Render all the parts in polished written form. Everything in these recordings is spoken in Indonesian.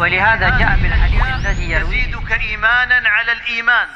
ولهذا جاء بالحديث الذي يرويه يزيدك إيمانا على الإيمان.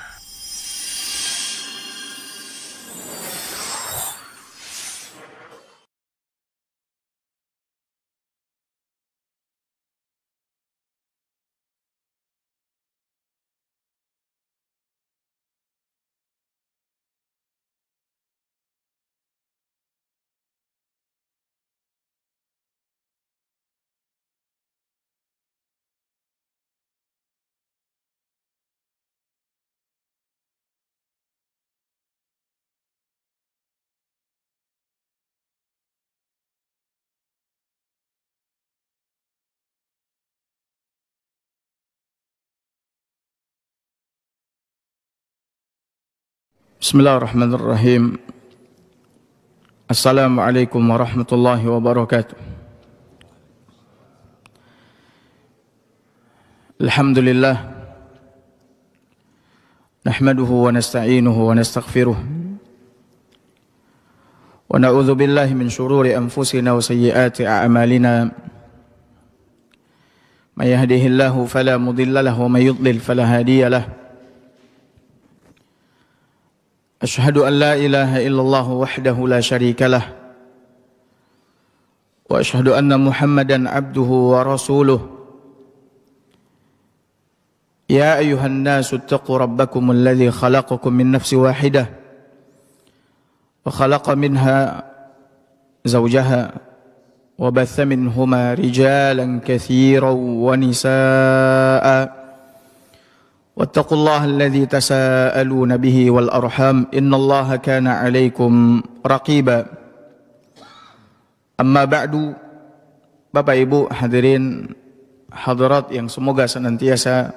Bismillahirrahmanirrahim. Assalamualaikum warahmatullahi wabarakatuh. Alhamdulillah. Nahmaduhu wa nasta'inuhu wa nastaghfiruh. Wa na'udzu billahi min shururi anfusina wa sayyiati a'malina. May yahdihillahu fala mudilla lahu wa may yudlil fala hadiya lahu. أشهد أن لا إله إلا الله وحده لا شريك له وأشهد أن محمدا عبده ورسوله يا أيها الناس اتقوا ربكم الذي خلقكم من نفس واحدة وخلق منها زوجها وبث منهما رجالا كثيرا ونساء واتقوا الله الذي تساءلون به والأرحام إن الله كان عليكم رقيبا. Amma ba'du, Bapak Ibu hadirin hadirat yang semoga senantiasa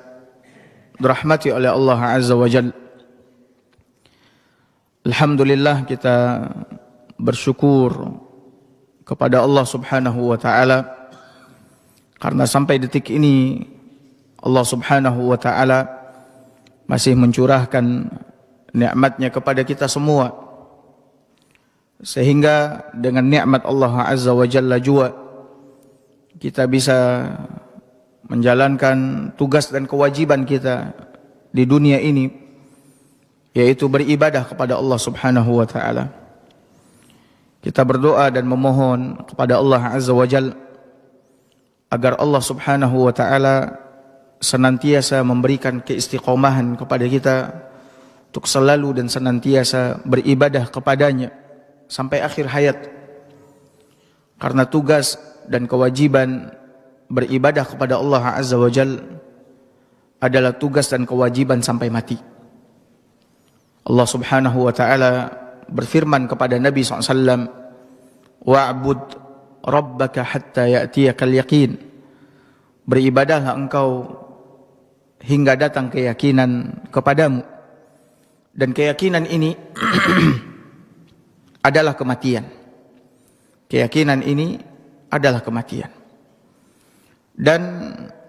dirahmati oleh Allah Azza wa Jalla. Alhamdulillah, kita bersyukur kepada Allah Subhanahu wa taala karena sampai detik ini Allah Subhanahu wa taala masih mencurahkan nikmatnya kepada kita semua, sehingga dengan nikmat Allah Azza wa Jalla juga kita bisa menjalankan tugas dan kewajiban kita di dunia ini, yaitu beribadah kepada Allah Subhanahu wa taala. Kita berdoa dan memohon kepada Allah Azza wa Jalla agar Allah Subhanahu wa taala senantiasa memberikan keistiqomahan kepada kita untuk selalu dan senantiasa beribadah kepadanya sampai akhir hayat. Karena tugas dan kewajiban beribadah kepada Allah Azza wa Jalla adalah tugas dan kewajiban sampai mati. Allah Subhanahu wa taala berfirman kepada Nabi SAW, wa'bud rabbaka hatta ya'tiyakal yaqin. Beribadahlah engkau hingga datang keyakinan kepadamu. Dan keyakinan ini adalah kematian. Keyakinan ini adalah kematian. Dan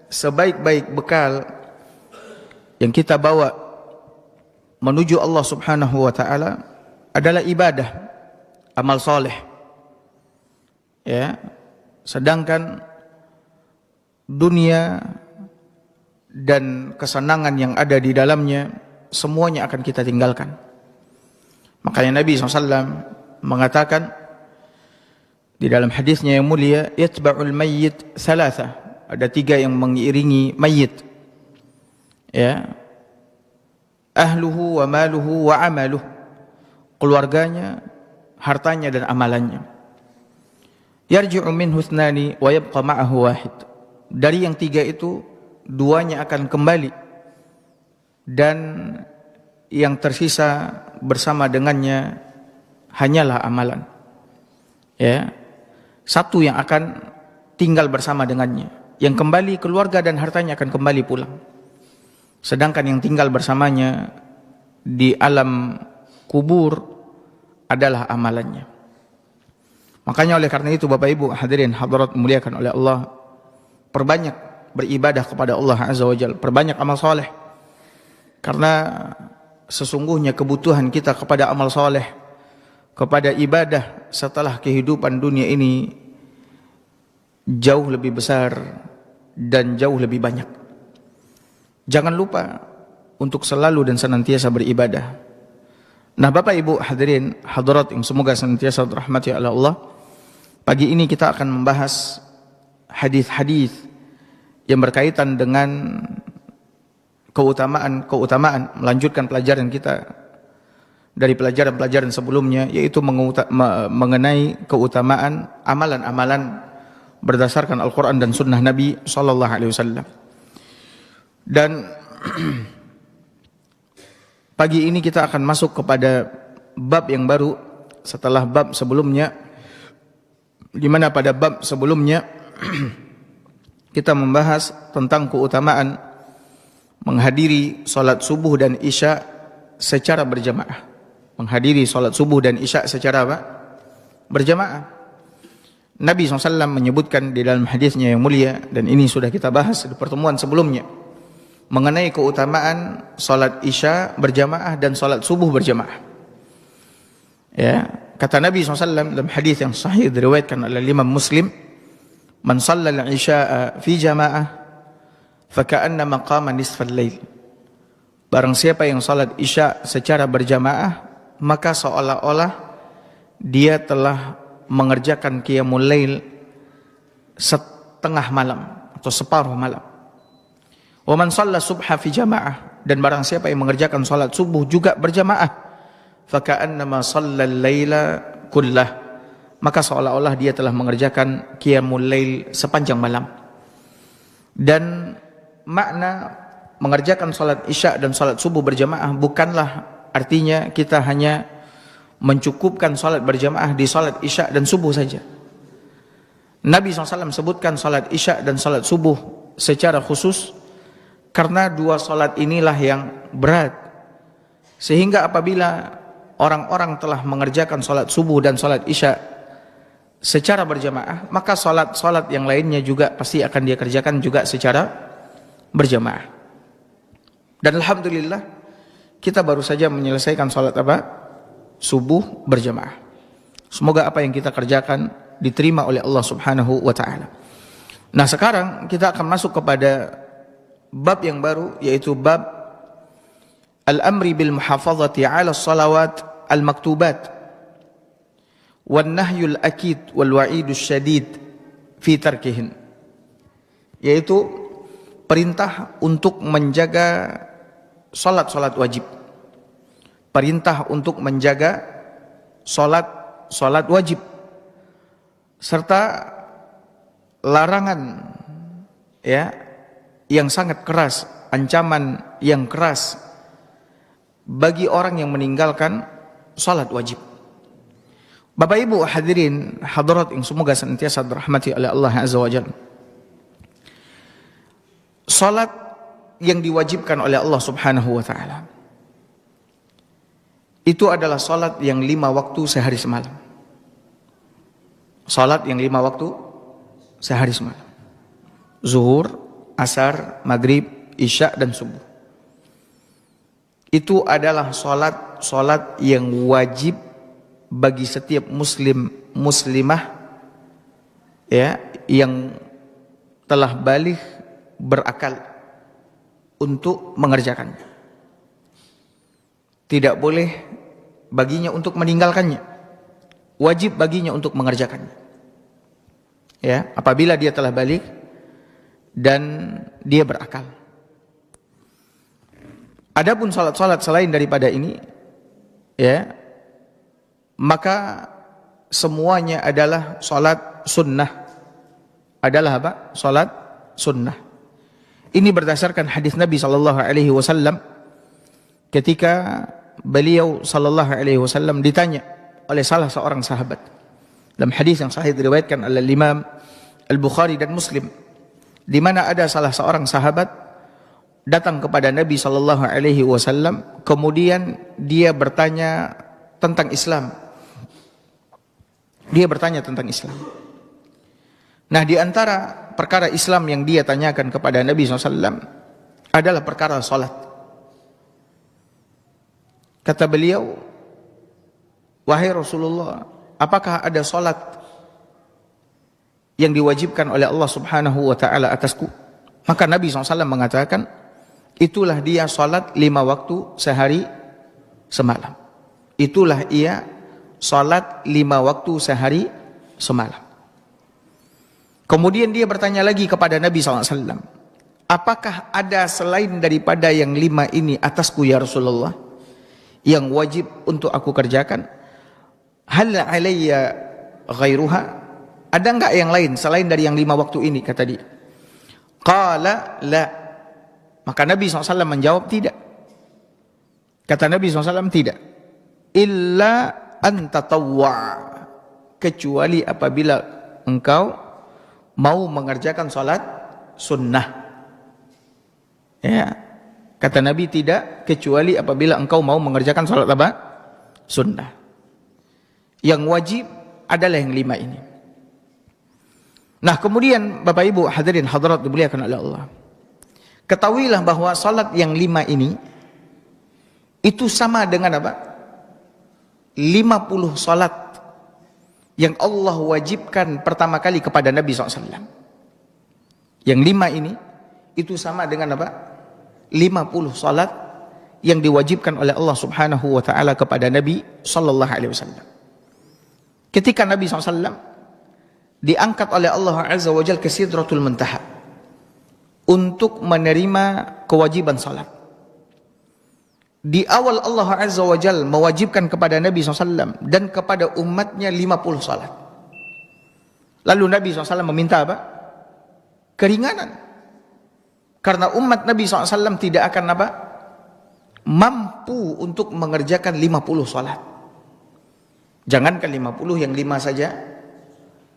sebaik-baik bekal yang kita bawa menuju Allah Subhanahu wa taala adalah ibadah, amal soleh. Ya. Sedangkan dunia dan kesenangan yang ada di dalamnya semuanya akan kita tinggalkan. Makanya Nabi SAW mengatakan di dalam hadisnya yang mulia, yatba'ul mayyit thalatha, ada 3 yang mengiringi mayit, ya, ahluhu wa maluhu wa amaluh, keluarganya, hartanya dan amalannya. Yarji'u minhu ithnani wa yabqa ma'ahu wahid. Dari yang 3 itu 2-nya akan kembali dan yang tersisa bersama dengannya hanyalah amalan. Ya. 1 yang akan tinggal bersama dengannya. Yang kembali keluarga dan hartanya akan kembali pulang. Sedangkan yang tinggal bersamanya di alam kubur adalah amalannya. Makanya oleh karena itu Bapak Ibu hadirin hadirat muliakan oleh Allah, perbanyak beribadah kepada Allah Azza wa Jalla, perbanyak amal soleh. Karena sesungguhnya kebutuhan kita kepada amal soleh, kepada ibadah setelah kehidupan dunia ini jauh lebih besar dan jauh lebih banyak. Jangan lupa untuk selalu dan senantiasa beribadah. Nah, Bapak Ibu hadirin hadirat yang semoga senantiasa dirahmati oleh Allah, pagi ini kita akan membahas hadis-hadis yang berkaitan dengan keutamaan, melanjutkan pelajaran kita dari pelajaran-pelajaran sebelumnya, yaitu mengenai keutamaan amalan-amalan berdasarkan Al-Quran dan Sunnah Nabi Sallallahu Alaihi Wasallam. Dan pagi ini kita akan masuk kepada bab yang baru setelah bab sebelumnya, di mana pada bab sebelumnya kita membahas tentang keutamaan menghadiri salat subuh dan isya secara berjamaah. Menghadiri salat subuh dan isya secara apa? Berjamaah. Nabi SAW menyebutkan di dalam hadisnya yang mulia, dan ini sudah kita bahas di pertemuan sebelumnya, mengenai keutamaan salat isya berjamaah dan salat subuh berjamaah. Ya, kata Nabi SAW dalam hadis yang sahih diriwayatkan oleh Imam Muslim, "Man shalla al-isya'a fi jama'ah fa ka'annama qama nisfal lail." Barang siapa yang salat isya secara berjamaah, maka seolah-olah dia telah mengerjakan qiyamul lail setengah malam atau separuh malam. Wa man shalla subha fi jamaah, dan barang siapa yang mengerjakan salat subuh juga berjamaah, fa ka'annama shalla al-laila kullah, maka seolah-olah dia telah mengerjakan qiyamul lail sepanjang malam. Dan makna mengerjakan salat isya dan salat subuh berjamaah bukanlah artinya kita hanya mencukupkan salat berjamaah di salat isya dan subuh saja. Nabi SAW sebutkan salat isya dan salat subuh secara khusus karena dua salat inilah yang berat, sehingga apabila orang-orang telah mengerjakan salat subuh dan salat isya secara berjamaah, maka salat-salat yang lainnya juga pasti akan dia kerjakan juga secara berjamaah. Dan alhamdulillah kita baru saja menyelesaikan salat apa? Subuh berjamaah. Semoga apa yang kita kerjakan diterima oleh Allah Subhanahu wa taala. Nah, sekarang kita akan masuk kepada bab yang baru, yaitu bab al-amri bil muhafazati 'ala salawat al-maktubat wan nahyul akid wal wa'idus syadid fi tarkihin, yaitu perintah untuk menjaga salat-salat wajib. Perintah untuk menjaga salat wajib, serta larangan ya yang sangat keras, ancaman yang keras bagi orang yang meninggalkan salat wajib. Bapak Ibu hadirin hadirat yang semoga senantiasa dirahmati oleh Allah Azza wa Jalla. Salat yang diwajibkan oleh Allah Subhanahu wa taala itu adalah salat yang 5 waktu sehari semalam. Salat yang 5 waktu sehari semalam. Zuhur, asar, maghrib, isya dan subuh. Itu adalah salat yang wajib bagi setiap muslim muslimah ya yang telah baligh berakal untuk mengerjakannya. Tidak boleh baginya untuk meninggalkannya. Wajib baginya untuk mengerjakannya. Ya, apabila dia telah baligh dan dia berakal. Adapun salat-salat selain daripada ini, ya, maka semuanya adalah salat sunnah. Adalah apa? Salat sunnah. Ini berdasarkan hadis Nabi sallallahu alaihi wasallam ketika beliau sallallahu alaihi wasallam ditanya oleh salah seorang sahabat. Dalam hadis yang sahih diriwayatkan oleh Imam Al-Bukhari dan Muslim, di mana ada salah seorang sahabat datang kepada Nabi sallallahu alaihi wasallam, kemudian dia bertanya tentang Islam. Dia bertanya tentang Islam. Nah, di antara perkara Islam yang dia tanyakan kepada Nabi SAW adalah perkara salat. Kata beliau, "Wahai Rasulullah, apakah ada salat yang diwajibkan oleh Allah Subhanahu wa taala atasku. Maka Nabi SAW mengatakan, itulah dia salat 5 waktu sehari semalam. Itulah ia salat 5 waktu sehari semalam. Kemudian dia bertanya lagi kepada Nabi SAW, apakah ada selain daripada yang 5 ini atasku ya Rasulullah, yang wajib untuk aku kerjakan? Hal alayya ghairuha? Ada enggak yang lain selain dari yang 5 waktu ini, kata dia. Qala la. Maka Nabi SAW menjawab, tidak. Kata Nabi SAW, tidak. Illa an tatawwa, kecuali apabila engkau mau mengerjakan salat sunnah. Ya. Kata Nabi, tidak, kecuali apabila engkau mau mengerjakan salat apa? Sunnah. Yang wajib adalah yang 5 ini. Nah, kemudian Bapak Ibu hadirin hadirat dimuliakan oleh Allah, ketahuilah bahwa salat yang 5 ini itu sama dengan apa? 50 salat yang Allah wajibkan pertama kali kepada Nabi SAW. Yang 5 ini itu sama dengan apa? 50 salat yang diwajibkan oleh Allah Subhanahu wa taala kepada Nabi sallallahu alaihi wasallam. Ketika Nabi SAW diangkat oleh Allah Azza wa Jalla ke Sidratul Muntaha untuk menerima kewajiban salat. Di awal Allah Azza wa Jalla mewajibkan kepada Nabi SAW dan kepada umatnya 50 salat. Lalu Nabi SAW meminta apa? Keringanan. Karena umat Nabi SAW tidak akan apa? Mampu untuk mengerjakan 50 salat. Jangankan 50, yang 5 saja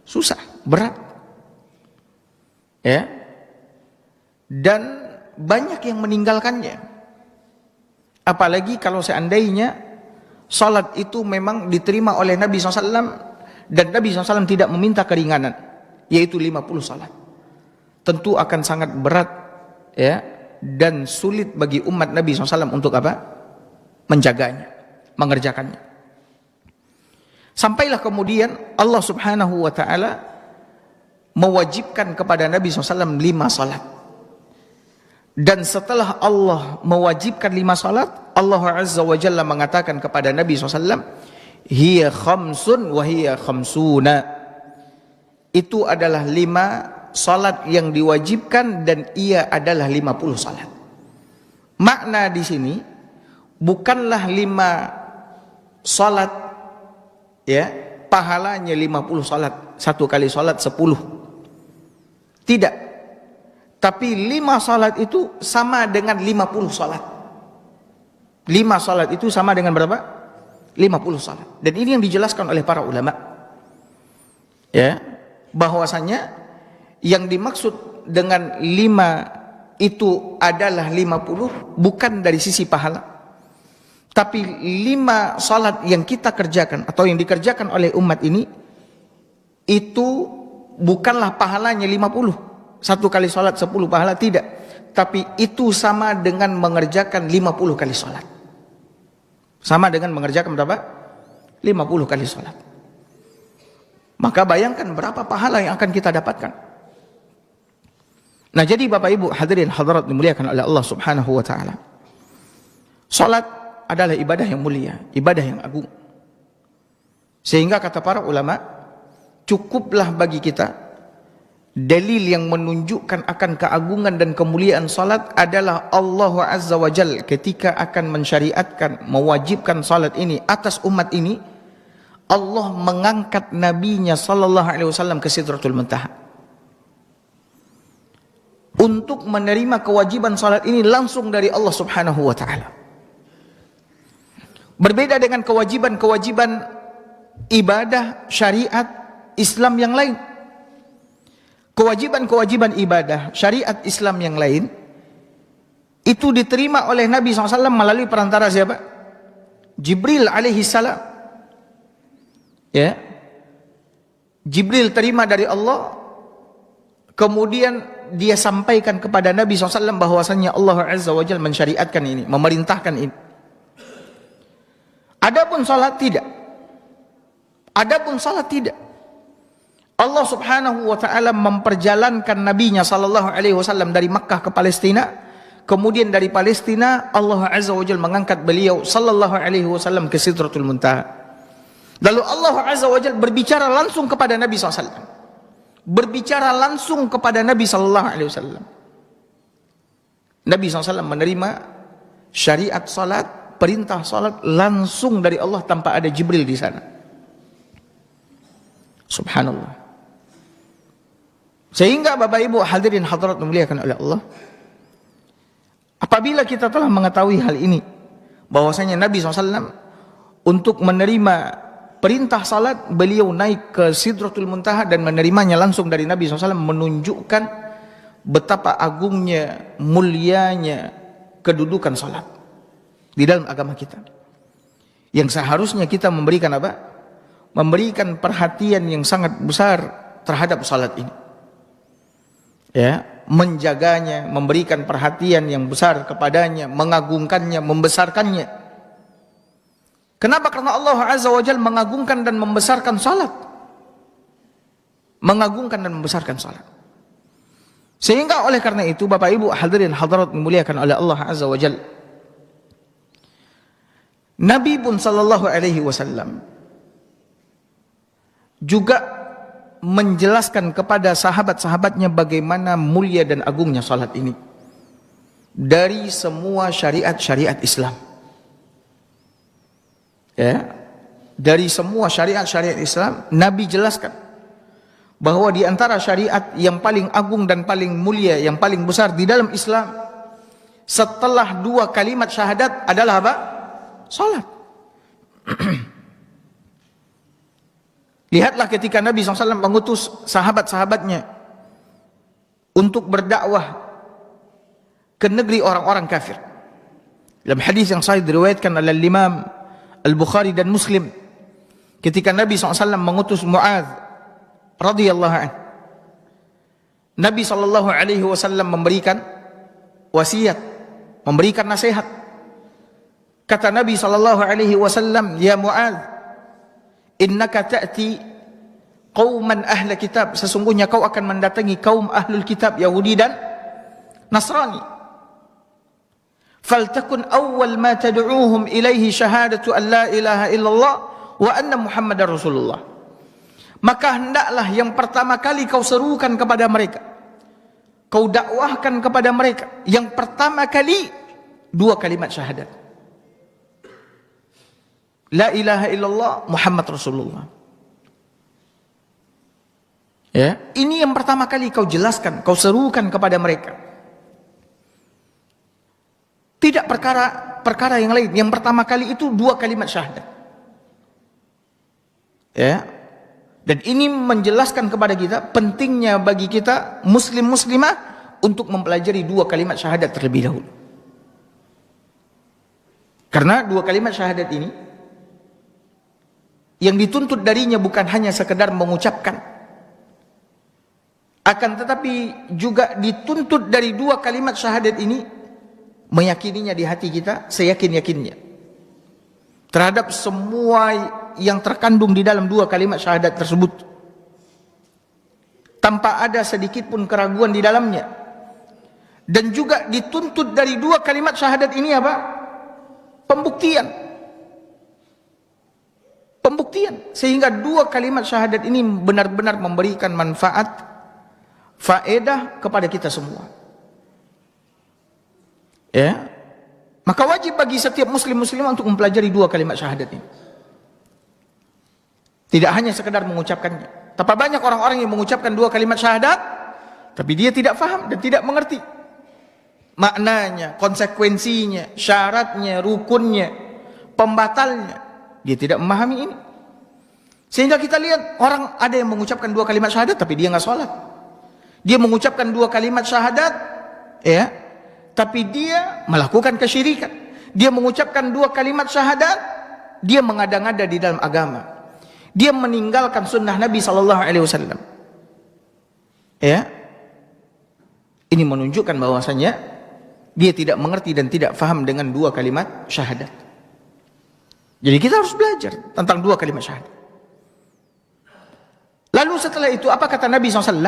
susah, berat. Ya. Dan banyak yang meninggalkannya. Apalagi kalau seandainya salat itu memang diterima oleh Nabi SAW dan Nabi SAW tidak meminta keringanan, yaitu 50 salat. Tentu akan sangat berat, ya, dan sulit bagi umat Nabi SAW untuk apa? Menjaganya, mengerjakannya. Sampailah kemudian Allah Subhanahu wa taala mewajibkan kepada Nabi SAW 5 salat. Dan setelah Allah mewajibkan 5 salat, Allah Azza wa Jalla mengatakan kepada Nabi SAW, hiya khamsun wa hiya khamsuna. Itu adalah 5 salat yang diwajibkan dan ia adalah 50 salat. Makna di sini bukanlah 5 salat, ya, pahalanya 50 salat, 1 kali salat 10. Tidak. Tapi 5 salat itu sama dengan 50 salat. 5 salat itu sama dengan berapa? 50 salat. Dan ini yang dijelaskan oleh para ulama. Ya, bahwasanya yang dimaksud dengan 5 itu adalah 50 bukan dari sisi pahala. Tapi 5 salat yang kita kerjakan atau yang dikerjakan oleh umat ini itu bukanlah pahalanya 50. 1 kali salat 10 pahala, tidak. Tapi itu sama dengan mengerjakan 50 kali salat. Sama dengan mengerjakan berapa? 50 kali salat. Maka bayangkan berapa pahala yang akan kita dapatkan. Nah, jadi Bapak Ibu hadirin hadirat dimuliakan oleh Allah Subhanahu wa taala. Salat adalah ibadah yang mulia, ibadah yang agung. Sehingga kata para ulama, cukuplah bagi kita dalil yang menunjukkan akan keagungan dan kemuliaan salat adalah Allah Azza wa Jalla ketika akan mensyariatkan, mewajibkan salat ini atas umat ini, Allah mengangkat nabinya sallallahu alaihi wasallam ke Sidratul Muntaha untuk menerima kewajiban salat ini langsung dari Allah Subhanahu wa taala. Berbeda dengan kewajiban-kewajiban ibadah syariat Islam yang lain. Kewajiban-kewajiban ibadah syariat Islam yang lain itu diterima oleh Nabi SAW melalui perantara siapa? Jibril alaihi salam. Ya. Jibril terima dari Allah, kemudian dia sampaikan kepada Nabi SAW bahwasanya Allah Azza wa Jalla mensyariatkan ini, memerintahkan ini. Adapun salat tidak. Adapun salat tidak. Allah Subhanahu wa taala memperjalankan nabinya sallallahu alaihi wasallam dari Makkah ke Palestina, kemudian dari Palestina Allah Azza wa Jalla mengangkat beliau sallallahu alaihi wasallam ke Sidratul Muntaha. Lalu Allah Azza wa Jalla berbicara langsung kepada Nabi SAW. Berbicara langsung kepada Nabi sallallahu alaihi wasallam. Nabi SAW menerima syariat salat, perintah salat langsung dari Allah tanpa ada Jibril di sana. Subhanallah. Sehingga Bapak Ibu hadirin hadirat dimuliakan oleh Allah, apabila kita telah mengetahui hal ini, bahwasanya Nabi SAW untuk menerima perintah salat, beliau naik ke Sidratul Muntaha dan menerimanya langsung dari Nabi SAW, menunjukkan betapa agungnya, mulianya kedudukan salat di dalam agama kita. Yang seharusnya kita memberikan apa? Memberikan perhatian yang sangat besar terhadap salat ini. Ya, menjaganya, memberikan perhatian yang besar kepadanya, mengagungkannya, membesarkannya. Kenapa? Karena Allah Azza wa Jalla mengagungkan dan membesarkan salat. Mengagungkan dan membesarkan salat. Sehingga oleh karena itu Bapak Ibu hadirin hadirat dimuliakan oleh Allah Azza wa Jalla, Nabi pun sallallahu alaihi wasallam juga menjelaskan kepada sahabat-sahabatnya bagaimana mulia dan agungnya salat ini dari semua syariat-syariat Islam. Ya, dari semua syariat-syariat Islam Nabi jelaskan bahwa di antara syariat yang paling agung dan paling mulia, yang paling besar di dalam Islam setelah dua kalimat syahadat adalah apa? Salat. Lihatlah ketika Nabi SAW mengutus sahabat-sahabatnya untuk berdakwah ke negeri orang-orang kafir. Dalam hadis yang sahih diriwayatkan oleh Imam Al-Bukhari dan Muslim, ketika Nabi SAW mengutus Mu'adz radhiyallahu anhu, Nabi sallallahu alaihi wasallam memberikan wasiat, memberikan nasihat. Kata Nabi sallallahu alaihi wasallam, "Ya Mu'adz, innaka ta'ti qauman ahli kitab." Sesungguhnya kau akan mendatangi kaum ahlul kitab, Yahudi dan Nasrani. "Faltakun awwal ma tad'uuhum ilaihi syahadatu an la ilaha illallah wa anna Muhammadar Rasulullah." Maka hendaklah yang pertama kali kau serukan kepada mereka, kau dakwahkan kepada mereka, yang pertama kali dua kalimat syahadat, la ilaha illallah Muhammad Rasulullah. Ya, ini yang pertama kali kau jelaskan, kau serukan kepada mereka. Tidak perkara yang lain. Yang pertama kali itu dua kalimat syahadat. Ya. Dan ini menjelaskan kepada kita pentingnya bagi kita muslim-muslimah untuk mempelajari dua kalimat syahadat terlebih dahulu. Karena dua kalimat syahadat ini yang dituntut darinya bukan hanya sekedar mengucapkan, akan tetapi juga dituntut dari dua kalimat syahadat ini meyakininya di hati kita seyakin-yakinnya terhadap semua yang terkandung di dalam dua kalimat syahadat tersebut, tanpa ada sedikit pun keraguan di dalamnya. Dan juga dituntut dari dua kalimat syahadat ini apa? Pembuktian. Pembuktian. Sehingga dua kalimat syahadat ini benar-benar memberikan manfaat, faedah kepada kita semua. Ya. Maka wajib bagi setiap muslim-muslimah untuk mempelajari dua kalimat syahadat ini. Tidak hanya sekedar mengucapkannya. Tapi banyak orang-orang yang mengucapkan dua kalimat syahadat, tapi dia tidak faham dan tidak mengerti maknanya, konsekuensinya, syaratnya, rukunnya, pembatalnya. Dia tidak memahami ini. Sehingga kita lihat orang ada yang mengucapkan dua kalimat syahadat tapi dia nggak sholat. Dia mengucapkan dua kalimat syahadat, ya, tapi dia melakukan kesyirikan. Dia mengucapkan dua kalimat syahadat, dia mengada-ngada di dalam agama. Dia meninggalkan sunnah Nabi SAW. Ya, ini menunjukkan bahwasanya dia tidak mengerti dan tidak faham dengan dua kalimat syahadat. Jadi kita harus belajar tentang dua kalimat syahadat. Lalu setelah itu apa kata Nabi SAW?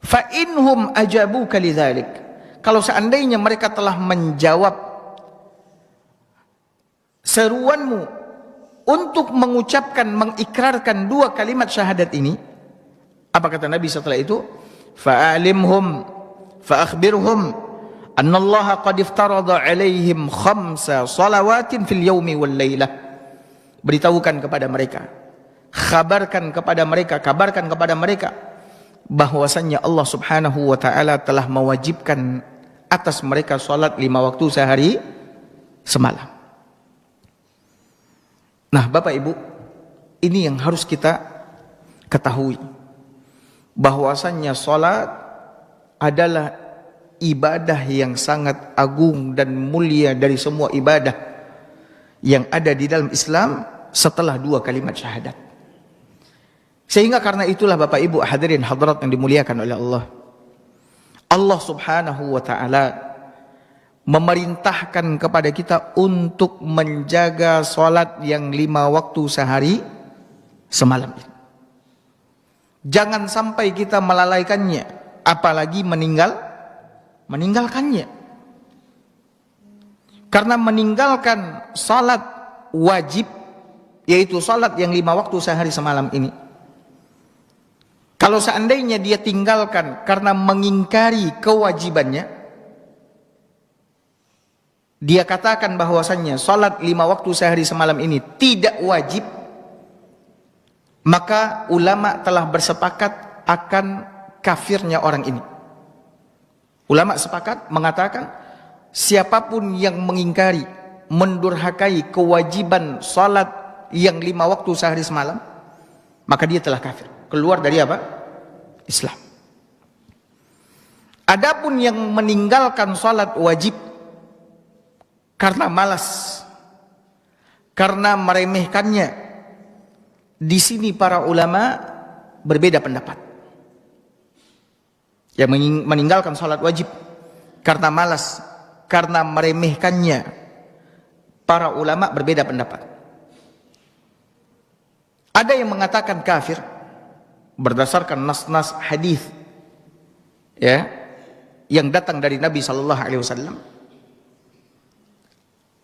Fa inhum ajabuka lidzalik. Kalau seandainya mereka telah menjawab seruanmu untuk mengucapkan, mengikrarkan dua kalimat syahadat ini, apa kata Nabi setelah itu? Fa'alimhum fa'akhbirhum annallaha qad iftarada alaihim khamsa salawatin fil yaumi wal lailah. Beritahukan kepada mereka, kabarkan kepada mereka bahwasannya Allah Subhanahu wa taala telah mewajibkan atas mereka salat 5 waktu sehari semalam. Nah, Bapak Ibu, ini yang harus kita ketahui, bahwasannya salat adalah ibadah yang sangat agung dan mulia dari semua ibadah yang ada di dalam Islam setelah 2 kalimat syahadat. Sehingga karena itulah Bapak Ibu hadirin hadirat yang dimuliakan oleh Allah, Allah Subhanahu wa taala memerintahkan kepada kita untuk menjaga salat yang 5 waktu sehari semalam ini. Jangan sampai kita melalaikannya, apalagi meninggalkannya. Karena meninggalkan salat wajib, yaitu salat yang 5 waktu sehari semalam ini, kalau seandainya dia tinggalkan karena mengingkari kewajibannya, dia katakan bahwasannya salat 5 waktu sehari semalam ini tidak wajib, maka ulama telah bersepakat akan kafirnya orang ini. Ulama sepakat mengatakan siapapun yang mengingkari, mendurhakai kewajiban salat yang 5 waktu sehari semalam, maka dia telah kafir, keluar dari apa? Islam. Adapun yang meninggalkan salat wajib karena malas, karena meremehkannya, di sini para ulama berbeda pendapat. Yang meninggalkan salat wajib karena malas, karena meremehkannya, para ulama berbeda pendapat. Ada yang mengatakan kafir berdasarkan nas-nas hadis, ya, yang datang dari Nabi sallallahu alaihi wasallam.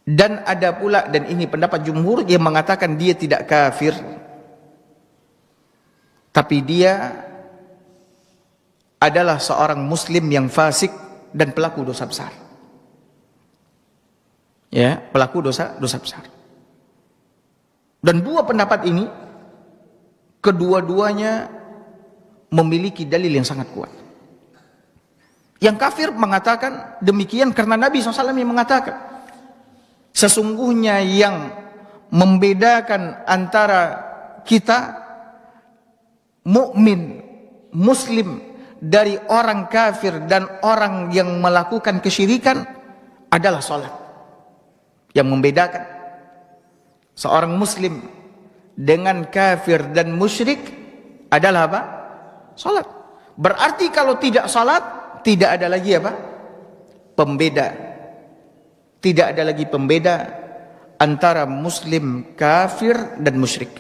Dan ada pula, dan ini pendapat jumhur, yang mengatakan dia tidak kafir, tapi dia adalah seorang muslim yang fasik dan pelaku dosa besar. Ya, pelaku dosa besar. Dan dua pendapat ini kedua-duanya memiliki dalil yang sangat kuat. Yang kafir mengatakan demikian karena Nabi SAW yang mengatakan, sesungguhnya yang membedakan antara kita mukmin muslim dari orang kafir dan orang yang melakukan kesyirikan adalah salat. Yang membedakan seorang muslim dengan kafir dan musyrik adalah apa? Salat. Berarti kalau tidak salat, tidak ada lagi apa? Pembeda. Tidak ada lagi pembeda antara muslim, kafir, dan musyrik.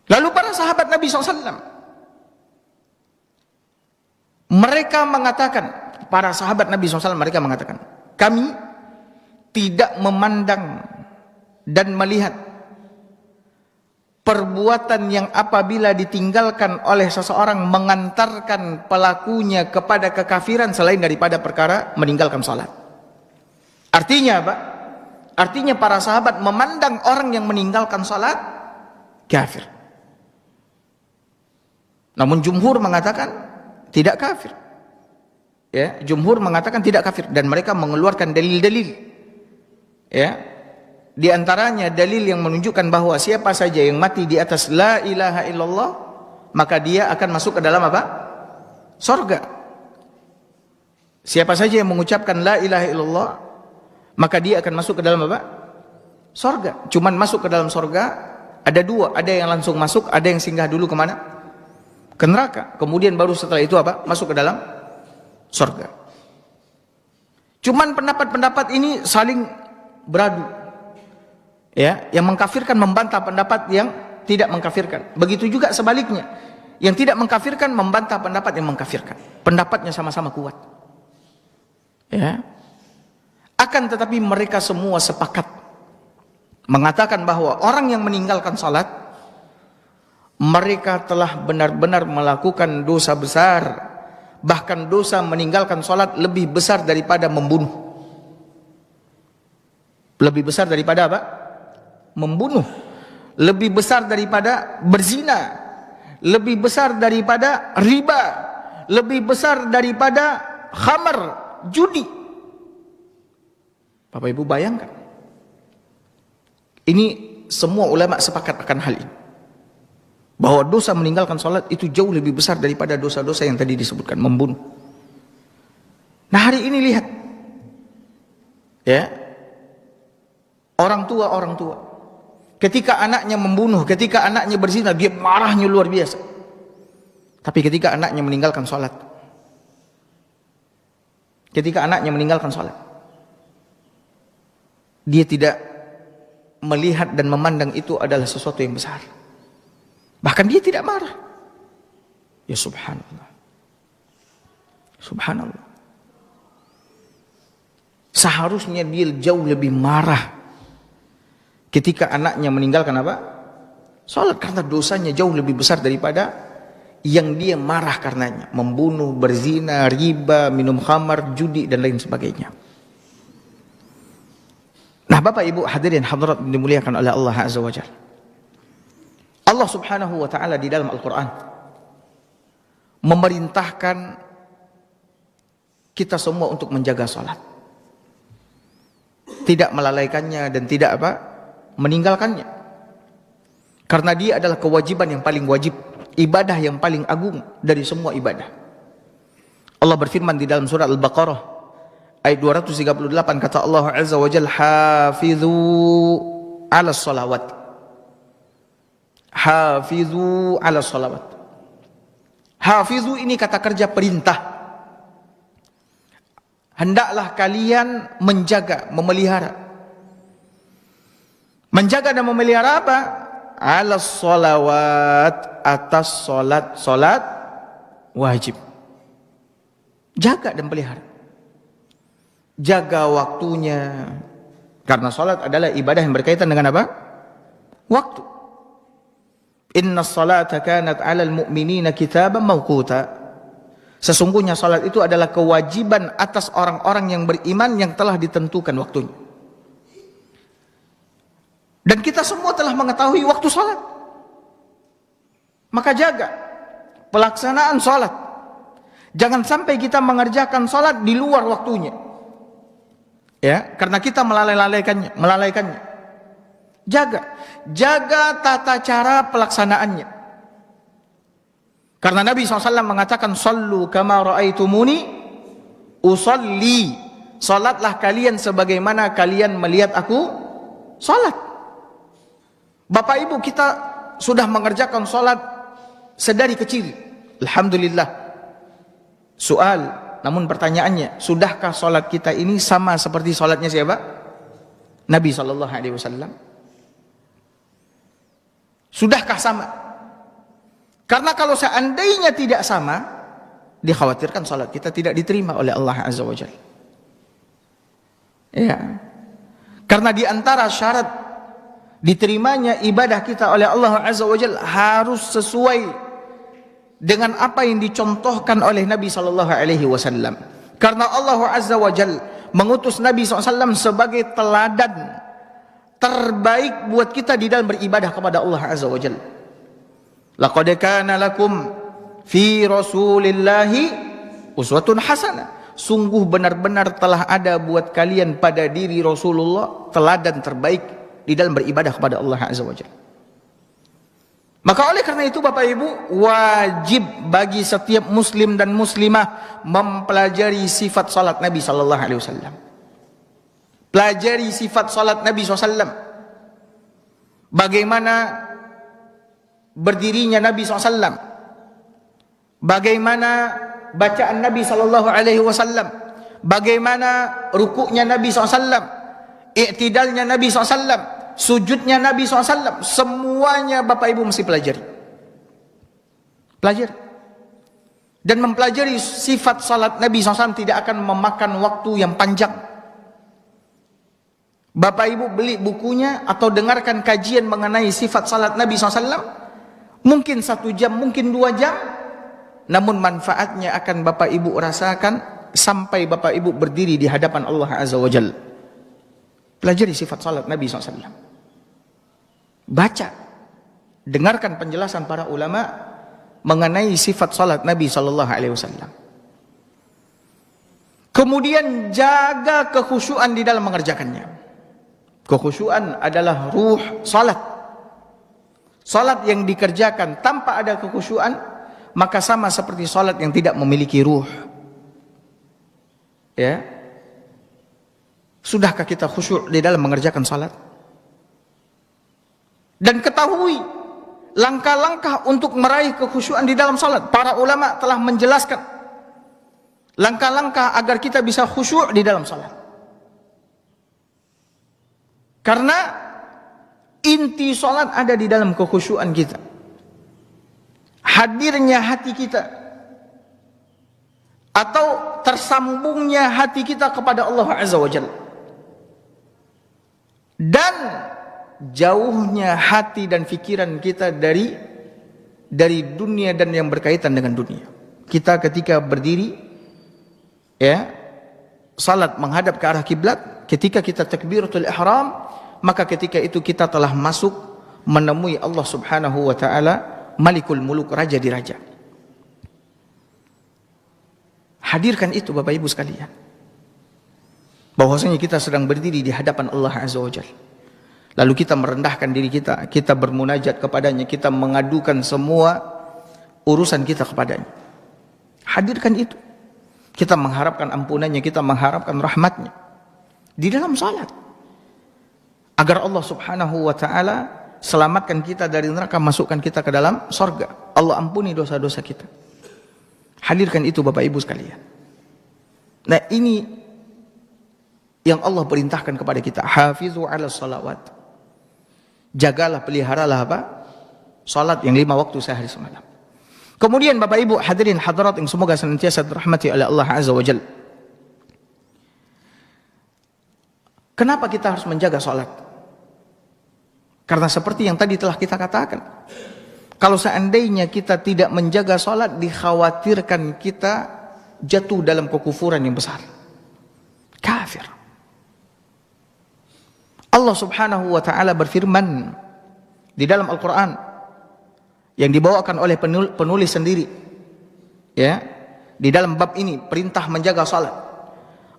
Lalu para sahabat Nabi SAW, mereka mengatakan, para sahabat Nabi SAW mereka mengatakan, kami tidak memandang dan melihat perbuatan yang apabila ditinggalkan oleh seseorang mengantarkan pelakunya kepada kekafiran selain daripada perkara meninggalkan salat. Artinya apa? Artinya para sahabat memandang orang yang meninggalkan salat kafir. Namun jumhur mengatakan tidak kafir. Ya, jumhur mengatakan tidak kafir dan mereka mengeluarkan dalil-dalil. Ya. Di antaranya dalil yang menunjukkan bahwa siapa saja yang mati di atas la ilaha illallah, maka dia akan masuk ke dalam apa? Surga. Siapa saja yang mengucapkan la ilaha illallah, maka dia akan masuk ke dalam apa? Surga. Cuman masuk ke dalam surga ada dua, ada yang langsung masuk, ada yang singgah dulu kemana? Ke neraka. Kemudian baru setelah itu apa? Masuk ke dalam surga. Cuman pendapat-pendapat ini saling beradu. Ya, yang mengkafirkan membantah pendapat yang tidak mengkafirkan. Begitu juga sebaliknya. Yang tidak mengkafirkan membantah pendapat yang mengkafirkan. Pendapatnya sama-sama kuat. Ya. Akan tetapi mereka semua sepakat mengatakan bahwa orang yang meninggalkan salat, mereka telah benar-benar melakukan dosa besar. Bahkan dosa meninggalkan salat lebih besar daripada membunuh. Lebih besar daripada apa? Membunuh. Lebih besar daripada berzina. Lebih besar daripada riba. Lebih besar daripada khamar, judi. Bapak Ibu bayangkan. Ini semua ulama sepakat akan hal ini. Bahwa dosa meninggalkan salat itu jauh lebih besar daripada dosa-dosa yang tadi disebutkan, membunuh. Nah, hari ini lihat. Ya. Orang tua ketika anaknya membunuh, ketika anaknya berzina, dia marahnya luar biasa. Tapi ketika anaknya meninggalkan salat, dia tidak melihat dan memandang itu adalah sesuatu yang besar. Bahkan dia tidak marah. Ya subhanallah. Subhanallah. Seharusnya dia jauh lebih marah ketika anaknya meninggalkan apa? Salat, karena dosanya jauh lebih besar daripada yang dia marah karenanya. Membunuh, berzina, riba, minum khamar, judi, dan lain sebagainya. Nah, Bapak Ibu hadirin hadirat dimuliakan oleh Allah Azza wa Jalla. Allah Subhanahu wa Ta'ala di dalam Al-Quran memerintahkan kita semua untuk menjaga salat. Tidak melalaikannya dan tidak meninggalkannya. Karena dia adalah kewajiban yang paling wajib, ibadah yang paling agung dari semua ibadah. Allah berfirman di dalam surah Al-Baqarah ayat 238, kata Allah Azza wa Jalla, hafizu 'alas salawat. Hafizu 'alas salawat. Hafizu ini kata kerja perintah. Hendaklah kalian menjaga, memelihara. Menjaga dan memelihara apa? Alas salawat, atas salat wajib. Jaga dan pelihara. Jaga waktunya. Karena salat adalah ibadah yang berkaitan dengan apa? Waktu. Inna salata kanat 'alal mu'minina kitaban mawquta. Sesungguhnya salat itu adalah kewajiban atas orang-orang yang beriman yang telah ditentukan waktunya. Dan kita semua telah mengetahui waktu salat. Maka jaga pelaksanaan salat. Jangan sampai kita mengerjakan salat di luar waktunya. Ya, karena kita melalaikannya. Jaga tata cara pelaksanaannya. Karena Nabi SAW mengatakan, sallu kama ra'aitumuni usalli. Salatlah kalian sebagaimana kalian melihat aku salat. Bapak Ibu, kita sudah mengerjakan salat sedari kecil. Alhamdulillah. Soal, namun pertanyaannya, sudahkah salat kita ini sama seperti salatnya siapa? Nabi SAW. Sudahkah sama? Karena kalau seandainya tidak sama, dikhawatirkan salat kita tidak diterima oleh Allah Azza wa Jalla. Ya. Karena di antara syarat diterimanya ibadah kita oleh Allah Azza wa Jalla harus sesuai dengan apa yang dicontohkan oleh Nabi sallallahu alaihi wasallam. Karena Allah Azza wa Jalla mengutus Nabi SAW sebagai teladan terbaik buat kita di dalam beribadah kepada Allah Azza wa Jalla. Laqad kana lakum fi Rasulillahi uswatun hasanah. Sungguh benar-benar telah ada buat kalian pada diri Rasulullah teladan terbaik di dalam beribadah kepada Allah Azza wa Jalla. Maka oleh karena itu Bapak Ibu, wajib bagi setiap muslim dan muslimah mempelajari sifat salat Nabi sallallahu alaihi wasallam. Pelajari sifat salat Nabi SAW. Bagaimana berdirinya Nabi SAW. Bagaimana bacaan Nabi sallallahu alaihi wasallam. Bagaimana rukuknya Nabi SAW. Iktidalnya Nabi SAW, sujudnya Nabi SAW, semuanya Bapak Ibu mesti pelajari. Pelajari. Dan mempelajari sifat salat Nabi SAW tidak akan memakan waktu yang panjang. Bapak Ibu beli bukunya atau dengarkan kajian mengenai sifat salat Nabi SAW, mungkin 1 jam, mungkin 2 jam, namun manfaatnya akan Bapak Ibu rasakan sampai Bapak Ibu berdiri di hadapan Allah Azza wa Jalla. Pelajari sifat salat Nabi SAW. Baca, dengarkan penjelasan para ulama mengenai sifat salat Nabi SAW. Kemudian jaga kekhusyuan di dalam mengerjakannya. Kekhusyuan adalah ruh salat. Salat yang dikerjakan tanpa ada kekhusyuan, maka sama seperti salat yang tidak memiliki ruh. Ya. Sudahkah kita khusyuk di dalam mengerjakan salat? Dan ketahui langkah-langkah untuk meraih kekhusyuan di dalam salat. Para ulama telah menjelaskan langkah-langkah agar kita bisa khusyuk di dalam salat. Karena inti salat ada di dalam kekhusyuan kita. Hadirnya hati kita atau tersambungnya hati kita kepada Allah Azza wa Jalla. Dan jauhnya hati dan pikiran kita dari dunia dan yang berkaitan dengan dunia. Kita ketika berdiri, ya, salat menghadap ke arah kiblat, ketika kita takbiratul ihram, maka ketika itu kita telah masuk menemui Allah Subhanahu wa taala, Malikul Muluk, raja di raja. Hadirkan itu Bapak Ibu sekalian, bahwasanya kita sedang berdiri di hadapan Allah Azza wa Jalla. Lalu kita merendahkan diri kita, kita bermunajat kepadanya, kita mengadukan semua urusan kita kepadanya. Hadirkan itu. Kita mengharapkan ampunannya, kita mengharapkan rahmatnya di dalam salat. Agar Allah Subhanahu wa ta'ala selamatkan kita dari neraka, masukkan kita ke dalam surga. Allah ampuni dosa-dosa kita. Hadirkan itu Bapak Ibu sekalian. Nah, ini yang Allah perintahkan kepada kita. Hafizu ala salawat. Jagalah, peliharalah apa? Salat yang 5 waktu sehari semalam. Kemudian Bapak Ibu hadirin hadirat yang semoga senantiasa dirahmati oleh Allah Azza wa Jalla. Kenapa kita harus menjaga salat? Karena seperti yang tadi telah kita katakan, kalau seandainya kita tidak menjaga salat, dikhawatirkan kita jatuh dalam kekufuran yang besar. Kafir. Allah Subhanahu wa ta'ala berfirman di dalam Al-Quran yang dibawakan oleh penulis sendiri, ya, di dalam bab ini perintah menjaga salat.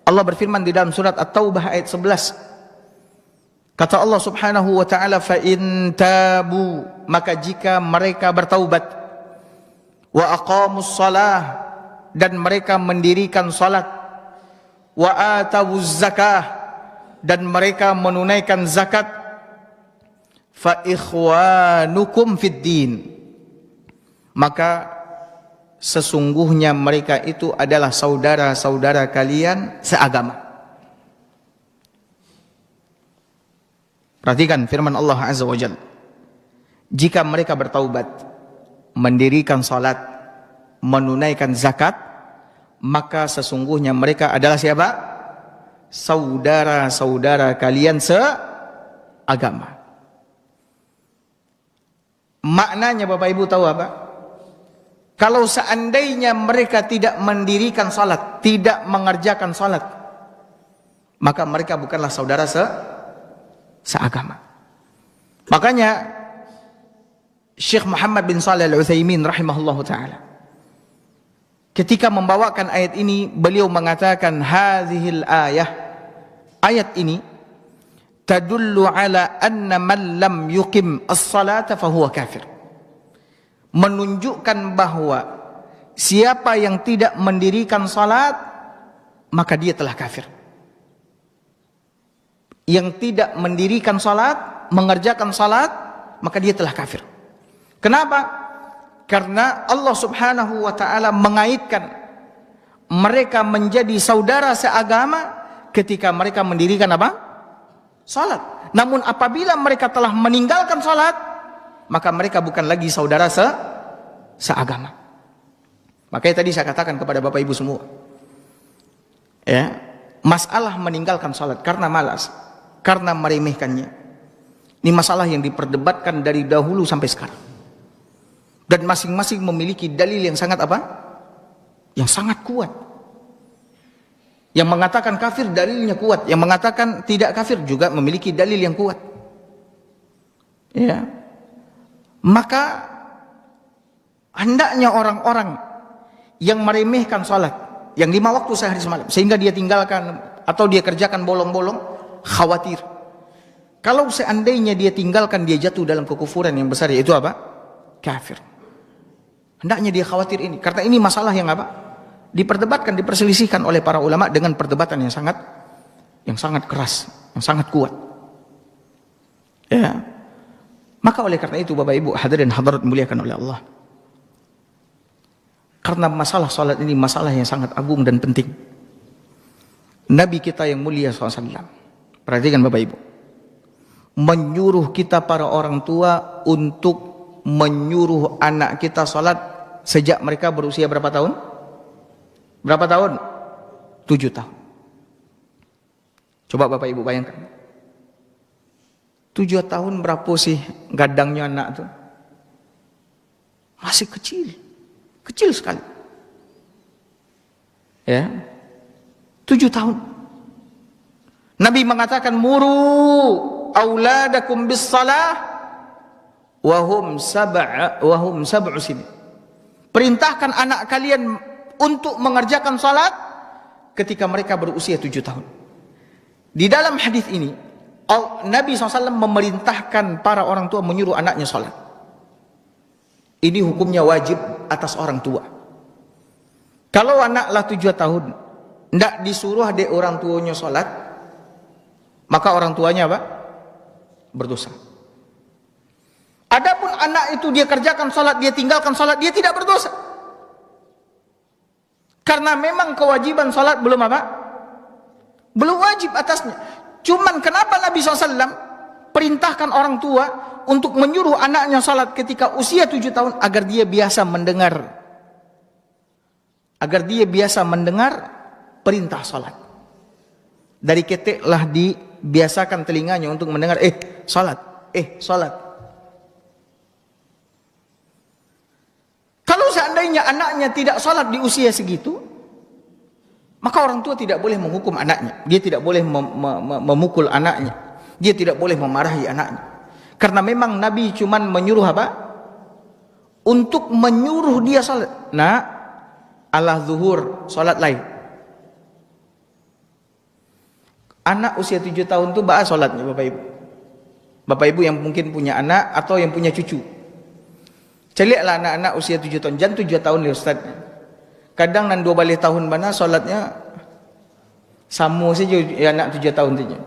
Allah berfirman di dalam surat At-Taubah ayat 11. Kata Allah Subhanahu wa ta'ala, fa in tabu, maka jika mereka bertaubat, wa aqamus salah, dan mereka mendirikan salat, wa atawuz zakah, dan mereka menunaikan zakat, fa ikhwanukum fid din, maka sesungguhnya mereka itu adalah saudara-saudara kalian seagama. Perhatikan firman Allah Azza wa Jalla. Jika mereka bertaubat, mendirikan salat, menunaikan zakat, maka sesungguhnya mereka adalah siapa? Saudara-saudara kalian seagama. Maknanya Bapak Ibu tahu apa? Kalau seandainya mereka tidak mendirikan salat, tidak mengerjakan salat, maka mereka bukanlah saudara seagama. Makanya Syekh Muhammad bin Shalih Al-Utsaimin rahimahullahu taala ketika membawakan ayat ini, beliau mengatakan hadhil ayat ini tadullu ala anna man lam yuqim as-salata fahuwa kafir. Menunjukkan bahwa siapa yang tidak mendirikan salat, maka dia telah kafir. Yang tidak mendirikan salat, mengerjakan salat, maka dia telah kafir. Kenapa? Karena Allah Subhanahu wa ta'ala mengaitkan mereka menjadi saudara seagama ketika mereka mendirikan apa? salat. Namun apabila mereka telah meninggalkan salat, maka mereka bukan lagi saudara seagama. Makanya tadi saya katakan kepada Bapak Ibu semua, ya, masalah meninggalkan salat karena malas, karena meremehkannya, ini masalah yang diperdebatkan dari dahulu sampai sekarang. Dan masing-masing memiliki dalil yang sangat apa? Yang sangat kuat. Yang mengatakan kafir dalilnya kuat, yang mengatakan tidak kafir juga memiliki dalil yang kuat. Ya. Maka hendaknya orang-orang yang meremehkan salat, yang 5 waktu sehari semalam, sehingga dia tinggalkan atau dia kerjakan bolong-bolong, khawatir kalau seandainya dia tinggalkan, dia jatuh dalam kekufuran yang besar, yaitu apa? Kafir. Hendaknya dia khawatir ini, karena ini masalah yang apa? Diperdebatkan, diperselisihkan oleh para ulama dengan perdebatan yang sangat keras, yang sangat kuat. Ya. Maka oleh karena itu Bapak Ibu hadirin hadirat muliakan oleh Allah, karena masalah salat ini masalah yang sangat agung dan penting. Nabi kita yang mulia SAW, perhatikan Bapak Ibu, menyuruh kita para orang tua untuk menyuruh anak kita salat sejak mereka berusia berapa tahun? Berapa tahun? 7 tahun. Coba Bapak Ibu bayangkan, 7 tahun berapa sih gadangnya anak itu? Masih kecil, kecil sekali. Ya, 7 tahun. Nabi mengatakan, muru auladakum bis salah wahum sab'u sinin. Perintahkan anak kalian untuk mengerjakan salat ketika mereka berusia 7 tahun. Di dalam hadis ini, Nabi SAW memerintahkan para orang tua menyuruh anaknya salat. Ini hukumnya wajib atas orang tua. Kalau anaklah 7 tahun, tidak disuruh adik orang tuanya salat, maka orang tuanya apa? Berdosa. Adapun anak itu dia kerjakan salat, dia tinggalkan salat, dia tidak berdosa. Karena memang kewajiban salat belum apa? Belum wajib atasnya. Cuman kenapa Nabi SAW perintahkan orang tua untuk menyuruh anaknya salat ketika usia 7 tahun? Agar dia biasa mendengar. Agar dia biasa mendengar perintah salat. Dari keteklah dibiasakan telinganya untuk mendengar salat, salat. Kalau seandainya anaknya tidak salat di usia segitu, maka orang tua tidak boleh menghukum anaknya. Dia tidak boleh memukul anaknya. Dia tidak boleh memarahi anaknya. Karena memang Nabi cuman menyuruh apa? Untuk menyuruh dia salat. Nah, ala zuhur, salat lain. Anak usia 7 tahun itu bahas salatnya Bapak Ibu. Bapak Ibu yang mungkin punya anak atau yang punya cucu. Celiaklah anak-anak usia 7 tahun, jangan 7 tahun ya Ustaz. Kadang nan 2 balik tahun mana salatnya sama saja ya anak 7 tahun saja.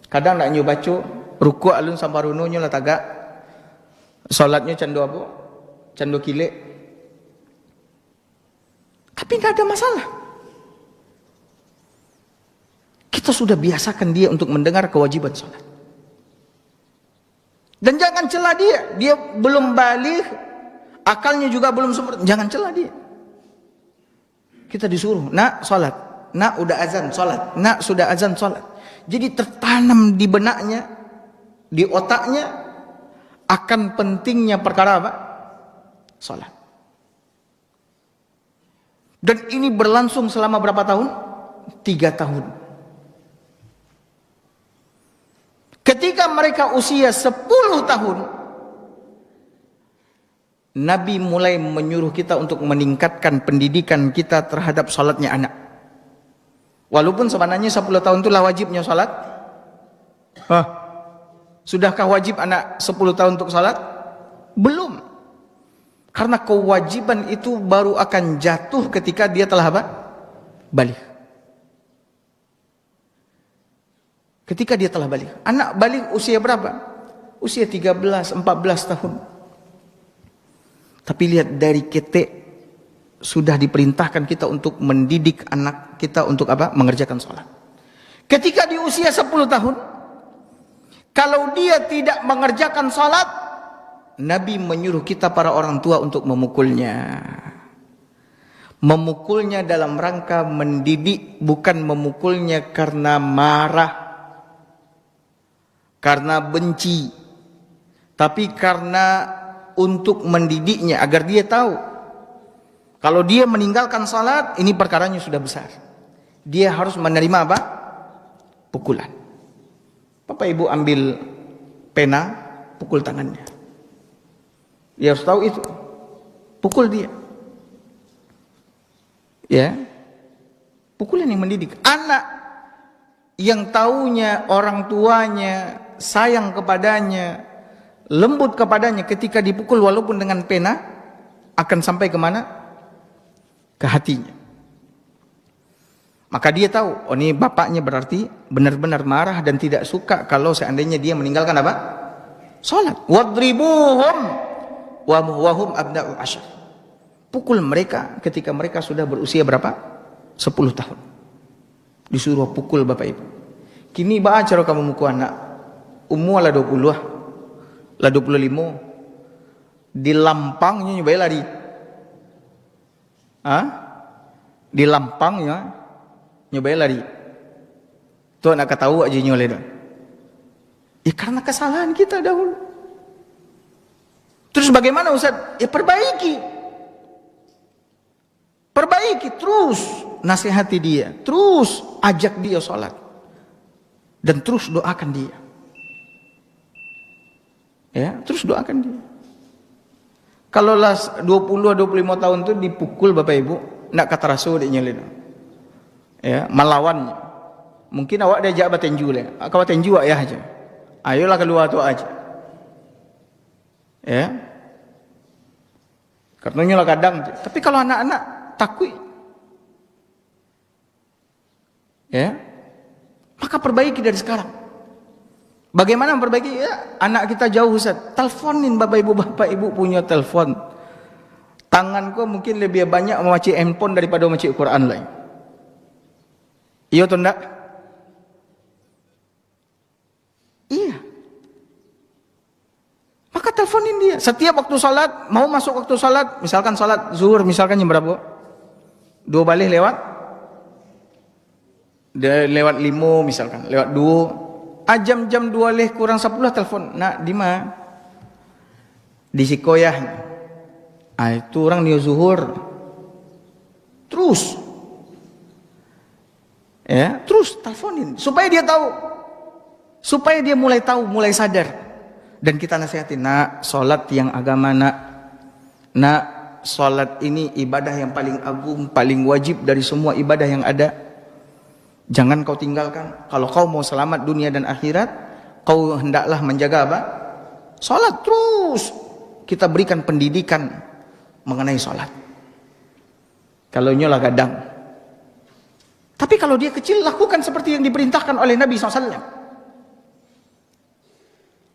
Kadang nak nyu baca rukuk alun samparunonyo lah tagak. Salatnya candu apa? Candu kilik. Tapi enggak ada masalah. Kita sudah biasakan dia untuk mendengar kewajiban salat. Dan jangan celah dia belum balik, akalnya juga belum sempurna, jangan celah dia. Kita disuruh, nak salat, nak udah azan salat, nak sudah azan salat. Jadi tertanam di benaknya, di otaknya akan pentingnya perkara apa? Salat. Dan ini berlangsung selama berapa tahun? 3 tahun. Ketika mereka usia 10 tahun, Nabi mulai menyuruh kita untuk meningkatkan pendidikan kita terhadap salatnya anak. Walaupun sebenarnya 10 tahun itulah wajibnya salat. Sudahkah wajib anak 10 tahun untuk salat? Belum. Karena kewajiban itu baru akan jatuh ketika dia telah apa? Balik. Ketika dia telah balik. Anak balik usia berapa? Usia 13, 14 tahun. Tapi lihat dari ketek sudah diperintahkan kita untuk mendidik anak kita untuk apa? Mengerjakan sholat. Ketika di usia 10 tahun, Kalau dia tidak mengerjakan salat, Nabi menyuruh kita para orang tua untuk memukulnya. Memukulnya dalam rangka mendidik, bukan memukulnya karena marah, karena benci, tapi karena untuk mendidiknya agar dia tahu kalau dia meninggalkan salat, ini perkaranya sudah besar. Dia harus menerima apa? Pukulan. Bapak Ibu ambil pena, pukul tangannya. Dia harus tahu itu. Pukul dia. Ya. Pukulan yang mendidik. Anak yang taunya orang tuanya sayang kepadanya, lembut kepadanya, ketika dipukul walaupun dengan pena, akan sampai kemana? Ke hatinya. Maka dia tahu, oh ini bapaknya berarti benar-benar marah dan tidak suka kalau seandainya dia meninggalkan apa? Salat. Wadribuhum wa hum abna'u asyar. Pukul mereka ketika mereka sudah berusia berapa? 10 tahun. Disuruh pukul Bapak Ibu. Kini ba cara kamu mukul anak? Umur lah 20 lah 25. Di lampangnya nyobai lari. Di lampangnya nyobai lari. Tuh nak tahu aja nyoleh dah. Ya karena kesalahan kita dahulu. Terus bagaimana Ustaz? Ya perbaiki. Perbaiki terus, nasihati dia, terus ajak dia sholat, dan terus doakan dia. Ya, terus doakan dia. Kalau lah 20-25 tahun itu dipukul Bapak Ibu, nak kata rasul dia nyelin. Ya, melawannya. Mungkin awak dia ajak batenju le. Kau batenju ayah aja. Ayolah keluar tu aja. Ya. Katanya lah kadang. Tapi kalau anak-anak takut, ya, maka perbaiki dari sekarang. Bagaimana memperbaiki? Ya, anak kita jauh Ustaz, teleponin Bapak Ibu punya telepon. Tanganku mungkin lebih banyak membaca handphone daripada membaca Quran lain. Iya atau enggak? Iya. Maka teleponin dia. Setiap waktu salat, mau masuk waktu salat, misalkan salat zuhur, misalkan jam berapa? 2 balik lewat 5 misalkan, lewat 2. Jam 2 leh kurang 10 telepon. Nak di mana? Di Sikoyah. Itu orang niu zuhur. Terus. Ya, terus teleponin supaya dia tahu. Supaya dia mulai tahu, mulai sadar. Dan kita nasihatin, nak, salat yang agama nak, salat ini ibadah yang paling agung, paling wajib dari semua ibadah yang ada. Jangan kau tinggalkan. Kalau kau mau selamat dunia dan akhirat, kau hendaklah menjaga apa? Salat terus. Kita berikan pendidikan mengenai salat. Kalau nyolah gadang. Tapi kalau dia kecil, lakukan seperti yang diperintahkan oleh Nabi SAW.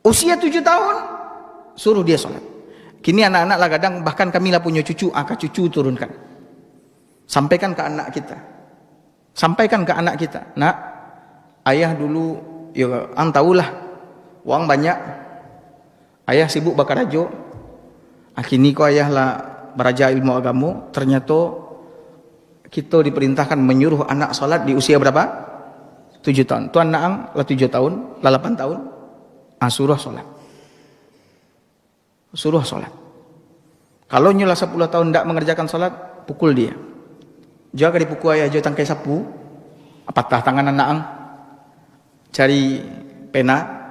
Usia 7 tahun, suruh dia salat. Kini anak-anak lah kadang, bahkan kami lah punya cucu, cucu turunkan. Sampaikan ke anak kita. Sampaikan ke anak kita. Nak, ayah dulu, ya tahulah, uang banyak. Ayah sibuk bakar rajo. Kini kau ayah lah beraja ilmu agama. Ternyata kita diperintahkan menyuruh anak salat di usia berapa? 7 tahun. Tuan Naang lah 7 tahun, lah 8 tahun. Suruh salat. Suruh salat. Kalau nyulah 10 tahun tidak mengerjakan salat, pukul dia. Jaga dipukul ayah, jauh tangkai sapu. Apatah tangan anak, cari pena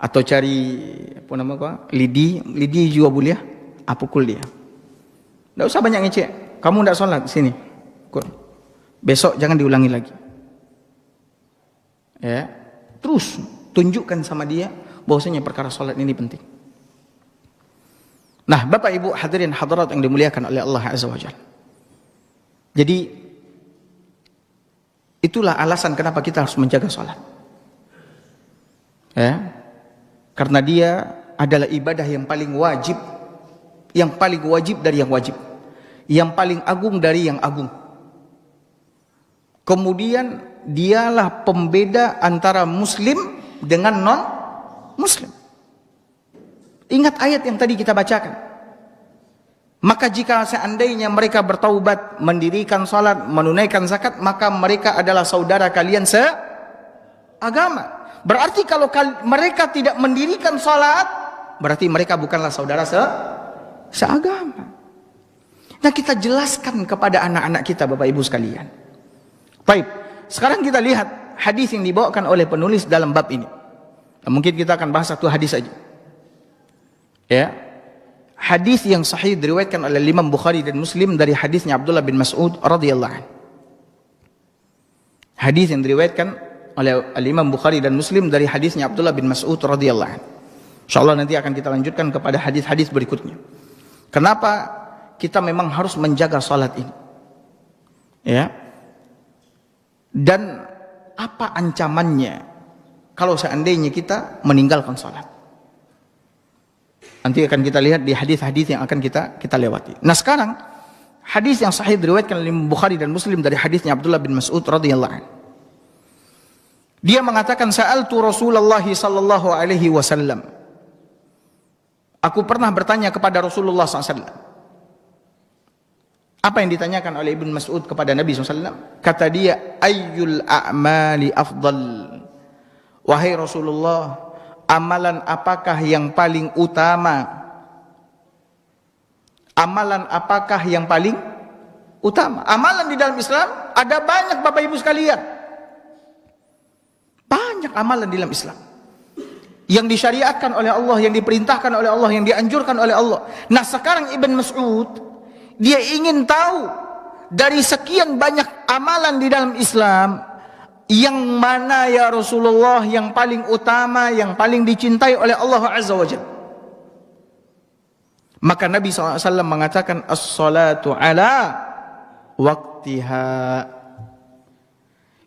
atau cari apa nama kau? Lidi juga boleh. Pukul dia. Tidak usah banyak ngecek. Kamu tidak salat sini. Besok jangan diulangi lagi. Ya, terus tunjukkan sama dia bahwasanya perkara salat ini penting. Nah, Bapak Ibu hadirin hadirat yang dimuliakan oleh Allah Azza wa Jalla. Jadi itulah alasan kenapa kita harus menjaga salat. Ya. Karena dia adalah ibadah yang paling wajib, yang paling wajib dari yang wajib, yang paling agung dari yang agung. Kemudian dialah pembeda antara muslim dengan non-muslim. Ingat ayat yang tadi kita bacakan. Maka jika seandainya mereka bertaubat, mendirikan salat, menunaikan zakat, maka mereka adalah saudara kalian seagama. Berarti kalau mereka tidak mendirikan salat, berarti mereka bukanlah saudara seagama. Nah, kita jelaskan kepada anak-anak kita, Bapak Ibu sekalian. Baik, sekarang kita lihat hadis yang dibawakan oleh penulis dalam bab ini. Nah, mungkin kita akan bahas satu hadis saja. Ya. Hadis yang sahih diriwayatkan oleh Imam Bukhari dan Muslim dari hadisnya Abdullah bin Mas'ud radhiyallahu anhu. Hadis yang diriwayatkan oleh Imam Bukhari dan Muslim dari hadisnya Abdullah bin Mas'ud radhiyallahu anhu. Insyaallah nanti akan kita lanjutkan kepada hadis-hadis berikutnya. Kenapa kita memang harus menjaga salat ini? Ya. Dan apa ancamannya kalau seandainya kita meninggalkan salat? Nanti akan kita lihat di hadis-hadis yang akan kita lewati. Nah, sekarang hadis yang sahih diriwayatkan oleh Bukhari dan Muslim dari hadisnya Abdullah bin Mas'ud radhiyallahu anhu. Dia mengatakan, sa'altu Rasulullah sallallahu alaihi wasallam. Aku pernah bertanya kepada Rasulullah SAW. Apa yang ditanyakan oleh Ibn Mas'ud kepada Nabi SAW? Kata dia, ayyul a'mali afdal. Wahai Rasulullah, amalan apakah yang paling utama? Amalan apakah yang paling utama? Amalan di dalam Islam ada banyak, Bapak Ibu sekalian. Banyak amalan di dalam Islam yang disyariatkan oleh Allah, yang diperintahkan oleh Allah, yang dianjurkan oleh Allah. Nah, sekarang Ibn Mas'ud dia ingin tahu dari sekian banyak amalan di dalam Islam, yang mana ya Rasulullah yang paling utama, yang paling dicintai oleh Allah Azza wa Jalla. Maka Nabi SAW mengatakan, as-salatu ala waktiha.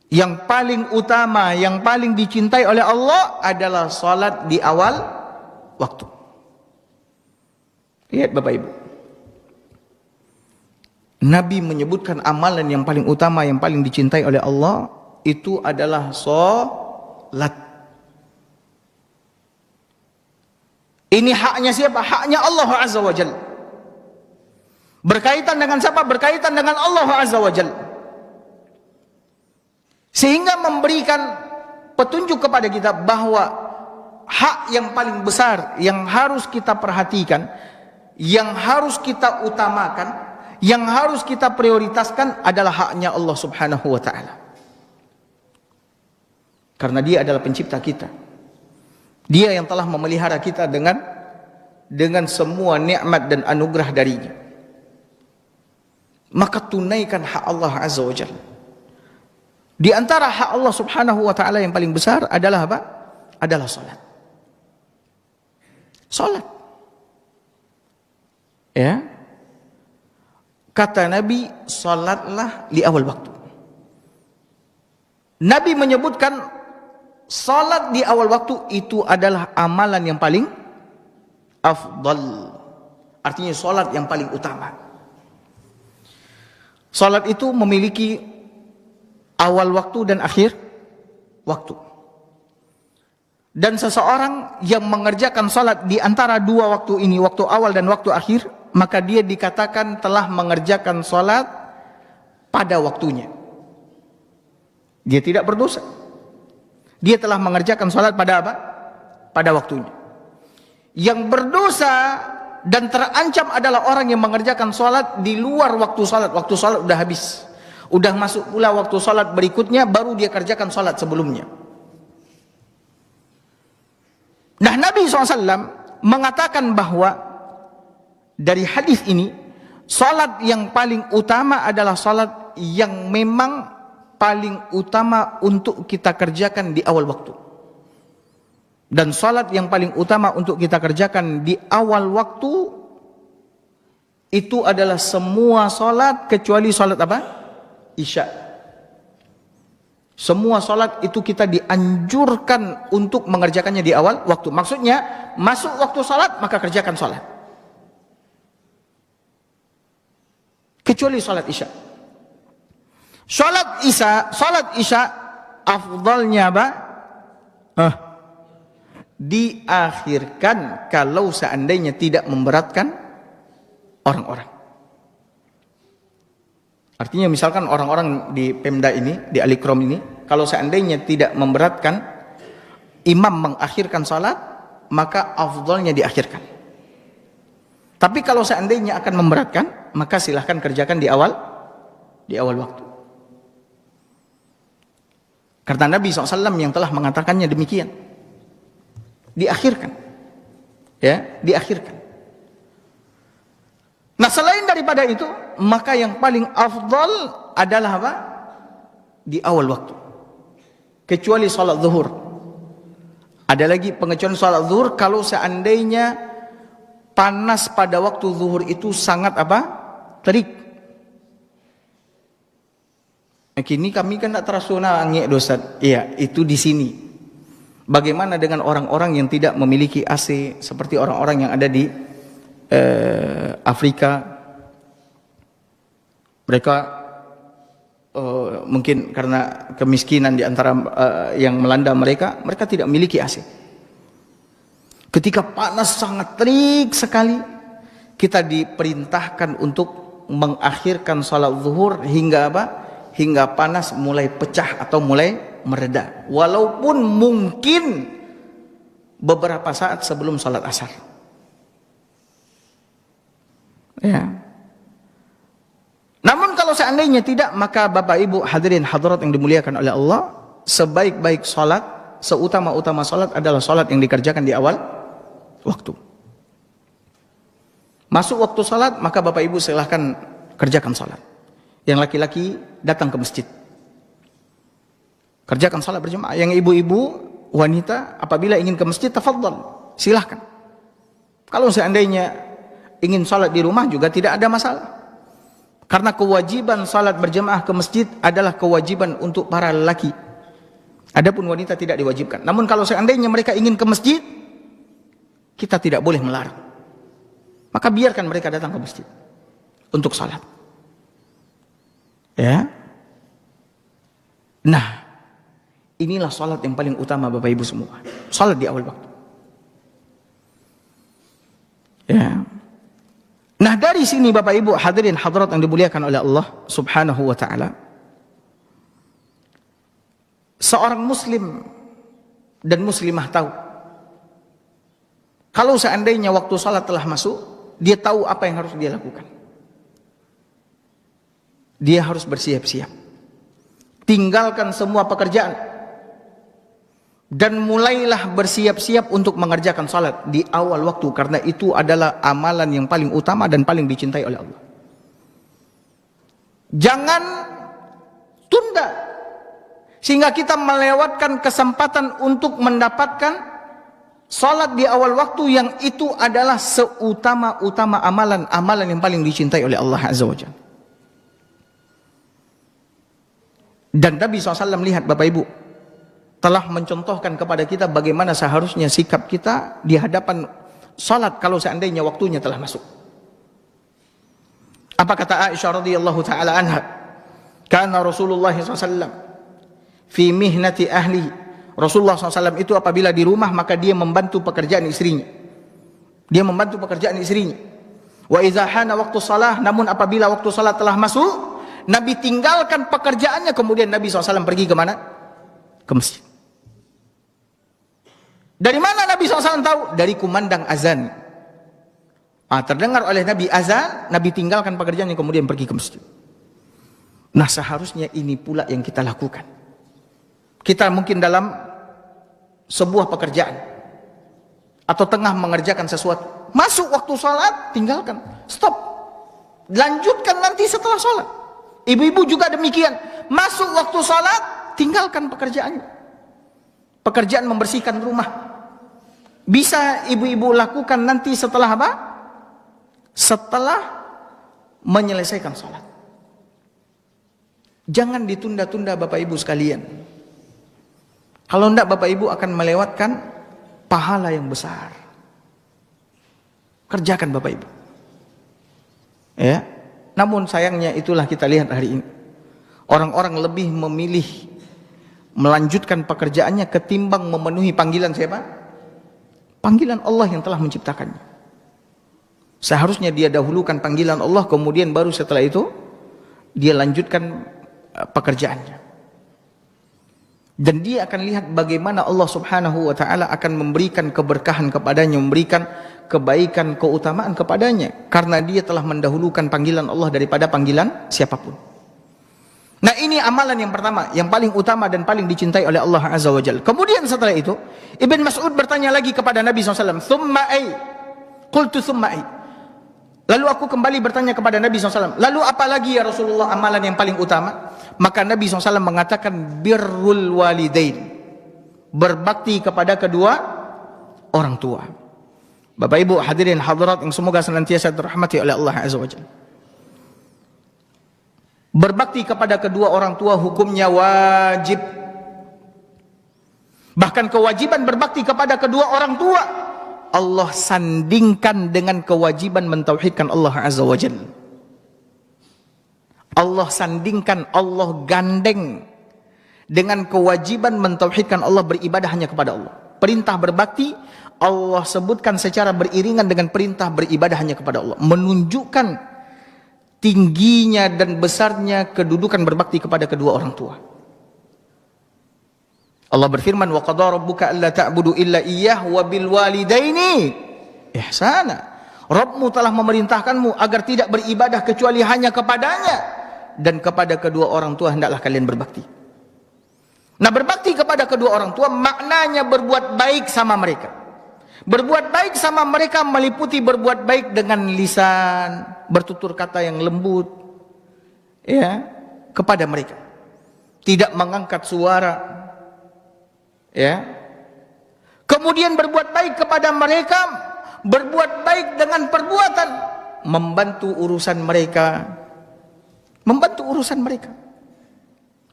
Yang paling utama, yang paling dicintai oleh Allah adalah salat di awal waktu. Lihat Bapak Ibu, Nabi menyebutkan amalan yang paling utama, yang paling dicintai oleh Allah itu adalah salat. Ini haknya siapa? Haknya Allah Azza wa Jalla. Berkaitan dengan siapa? Berkaitan dengan Allah Azza wa Jalla. Sehingga memberikan petunjuk kepada kita bahwa hak yang paling besar yang harus kita perhatikan, yang harus kita utamakan, yang harus kita prioritaskan adalah haknya Allah Subhanahu wa ta'ala. Karena dia adalah pencipta kita. Dia yang telah memelihara kita dengan semua nikmat dan anugerah darinya. Maka tunaikan hak Allah Azza wa Jalla. Di antara hak Allah Subhanahu wa ta'ala yang paling besar adalah apa? Adalah salat. Salat. Ya. Kata Nabi, salatlah di awal waktu. Nabi menyebutkan salat di awal waktu itu adalah amalan yang paling afdal. Artinya salat yang paling utama. Salat itu memiliki awal waktu dan akhir waktu. Dan seseorang yang mengerjakan salat di antara dua waktu ini, waktu awal dan waktu akhir, maka dia dikatakan telah mengerjakan salat pada waktunya. Dia tidak berdosa. Dia telah mengerjakan salat pada apa? Pada waktunya. Yang berdosa dan terancam adalah orang yang mengerjakan salat di luar waktu salat. Waktu salat sudah habis. Udah masuk pula waktu salat berikutnya, baru dia kerjakan salat sebelumnya. Nah, Nabi SAW mengatakan bahwa dari hadis ini, salat yang paling utama adalah salat yang memang paling utama untuk kita kerjakan di awal waktu. Dan salat yang paling utama untuk kita kerjakan di awal waktu itu adalah semua salat kecuali salat apa? Isya. Semua salat itu kita dianjurkan untuk mengerjakannya di awal waktu. Maksudnya, masuk waktu salat maka kerjakan salat. Kecuali salat Isya. Salat Isya afdalnya apa? diakhirkan kalau seandainya tidak memberatkan orang-orang. Artinya misalkan orang-orang di Pemda ini, di Alikrom ini, kalau seandainya tidak memberatkan, imam mengakhirkan salat, maka afdalnya diakhirkan. Tapi kalau seandainya akan memberatkan, maka silahkan kerjakan di awal waktu. Karena Nabi SAW yang telah mengatakannya demikian. Diakhirkan. Ya, diakhirkan. Nah, selain daripada itu, maka yang paling afdal adalah apa? Di awal waktu. Kecuali salat zuhur. Ada lagi pengecualian salat zuhur kalau seandainya panas pada waktu zuhur itu sangat apa? Terik. Kini kami kan tak terasuna angin dosa. Iya, itu di sini. Bagaimana dengan orang-orang yang tidak memiliki AC seperti orang-orang yang ada di Afrika? Mereka mungkin karena kemiskinan di antara yang melanda mereka tidak memiliki AC. Ketika panas sangat terik sekali, kita diperintahkan untuk mengakhirkan salat zuhur hingga apa? Hingga panas mulai pecah atau mulai mereda. Walaupun mungkin beberapa saat sebelum salat asar. Ya. Namun kalau seandainya tidak, maka Bapak Ibu hadirin hadirat yang dimuliakan oleh Allah, sebaik-baik salat, seutama-utama salat adalah salat yang dikerjakan di awal waktu. Masuk waktu salat, maka Bapak Ibu silahkan kerjakan salat. Yang laki-laki datang ke masjid, kerjakan salat berjemaah. Yang ibu-ibu, wanita, apabila ingin ke masjid, tafadhal, silahkan. Kalau seandainya ingin salat di rumah juga tidak ada masalah. Karena kewajiban salat berjemaah ke masjid adalah kewajiban untuk para lelaki. Adapun wanita tidak diwajibkan. Namun kalau seandainya mereka ingin ke masjid, kita tidak boleh melarang. Maka biarkan mereka datang ke masjid untuk salat. Ya. Nah, inilah salat yang paling utama Bapak Ibu semua. Salat di awal waktu. Ya. Nah, dari sini Bapak Ibu hadirin hadirat yang dimuliakan oleh Allah Subhanahu wa taala, seorang muslim dan muslimah tahu kalau seandainya waktu salat telah masuk, dia tahu apa yang harus dia lakukan. Dia harus bersiap-siap. Tinggalkan semua pekerjaan dan mulailah bersiap-siap untuk mengerjakan salat di awal waktu, karena itu adalah amalan yang paling utama dan paling dicintai oleh Allah. Jangan tunda sehingga kita melewatkan kesempatan untuk mendapatkan salat di awal waktu yang itu adalah seutama-utama amalan yang paling dicintai oleh Allah Azza wa Jalla. Dan Nabi SAW lihat Bapak Ibu telah mencontohkan kepada kita bagaimana seharusnya sikap kita di hadapan salat kalau seandainya waktunya telah masuk. Apa kata Aisyah radhiyallahu taala anha? Kana Rasulullah SAW fi mihnati ahli. Rasulullah SAW itu apabila di rumah maka dia membantu pekerjaan istrinya. Dia membantu pekerjaan istrinya. Wa idza hana waktu salah, namun apabila waktu salat telah masuk, Nabi tinggalkan pekerjaannya, kemudian Nabi SAW pergi ke mana? Ke masjid. Dari mana Nabi SAW tahu? Dari kumandang azan. Terdengar oleh Nabi azan, Nabi tinggalkan pekerjaannya, kemudian pergi ke masjid. Nah, seharusnya ini pula yang kita lakukan. Kita mungkin dalam sebuah pekerjaan atau tengah mengerjakan sesuatu, masuk waktu sholat, tinggalkan, stop, lanjutkan nanti setelah sholat. Ibu-ibu juga demikian, masuk waktu sholat, tinggalkan pekerjaannya. Pekerjaan membersihkan rumah bisa ibu-ibu lakukan nanti setelah apa? Setelah menyelesaikan sholat. Jangan ditunda-tunda Bapak Ibu sekalian. Kalau tidak Bapak Ibu akan melewatkan pahala yang besar. Kerjakan Bapak Ibu. Ya. Namun sayangnya itulah kita lihat hari ini. Orang-orang lebih memilih melanjutkan pekerjaannya ketimbang memenuhi panggilan siapa? Panggilan Allah yang telah menciptakannya. Seharusnya dia dahulukan panggilan Allah, kemudian baru setelah itu dia lanjutkan pekerjaannya. Dan dia akan lihat bagaimana Allah subhanahu wa ta'ala akan memberikan keberkahan kepadanya, memberikan kebaikan, keutamaan kepadanya, karena dia telah mendahulukan panggilan Allah daripada panggilan siapapun. Nah, ini amalan yang pertama, yang paling utama dan paling dicintai oleh Allah azza wa jalla. Kemudian setelah itu Ibn Mas'ud bertanya lagi kepada Nabi SAW, "Thumma ai?" Qultu thumma ai. Lalu aku kembali bertanya kepada Nabi SAW, lalu apa lagi ya Rasulullah amalan yang paling utama? Maka Nabi SAW mengatakan birrul walidain, berbakti kepada kedua orang tua. Bapak Ibu hadirin hadirat yang semoga senantiasa dirahmati oleh Allah azza wa jalla. Berbakti kepada kedua orang tua hukumnya wajib. Bahkan kewajiban berbakti kepada kedua orang tua Allah sandingkan dengan kewajiban mentauhidkan Allah azza wa jalla. Allah sandingkan, Allah gandeng dengan kewajiban mentauhidkan Allah, beribadah hanya kepada Allah. Perintah berbakti Allah sebutkan secara beriringan dengan perintah beribadah hanya kepada Allah, menunjukkan tingginya dan besarnya kedudukan berbakti kepada kedua orang tua. Allah berfirman, "Wa qadara rabbuka alla ta'budu illa iyyah wa bil walidaini ihsana." Rabbmu telah memerintahkanmu agar tidak beribadah kecuali hanya kepadanya, dan kepada kedua orang tua hendaklah kalian berbakti. Nah, berbakti kepada kedua orang tua maknanya berbuat baik sama mereka. Berbuat baik sama mereka meliputi berbuat baik dengan lisan, bertutur kata yang lembut ya kepada mereka. Tidak mengangkat suara ya. Kemudian berbuat baik kepada mereka, berbuat baik dengan perbuatan, membantu urusan mereka,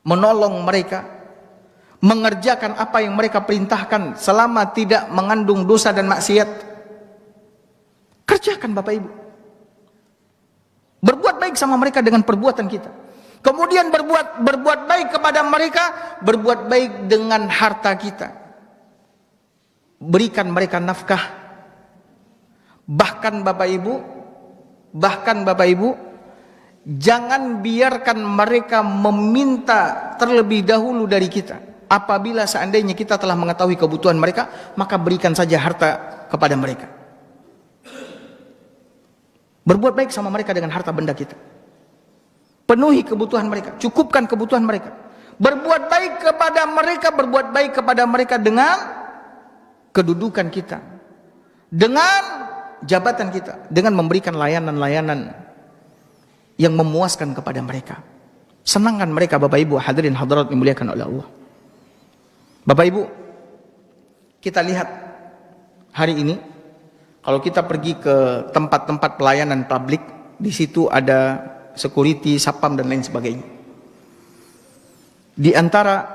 menolong mereka, mengerjakan apa yang mereka perintahkan selama tidak mengandung dosa dan maksiat. Kerjakan Bapak Ibu. Berbuat baik sama mereka dengan perbuatan kita. Kemudian berbuat baik kepada mereka, berbuat baik dengan harta kita. Berikan mereka nafkah. Bahkan Bapak Ibu, jangan biarkan mereka meminta terlebih dahulu dari kita. Apabila seandainya kita telah mengetahui kebutuhan mereka, maka berikan saja harta kepada mereka. Berbuat baik sama mereka dengan harta benda kita. Penuhi kebutuhan mereka, cukupkan kebutuhan mereka. Berbuat baik kepada mereka dengan kedudukan kita, dengan jabatan kita, dengan memberikan layanan-layanan yang memuaskan kepada mereka. Senangkan mereka Bapak Ibu hadirin hadirat dimuliakan oleh Allah. Bapak Ibu, kita lihat hari ini kalau kita pergi ke tempat-tempat pelayanan publik, di situ ada security, sapam dan lain sebagainya. Di antara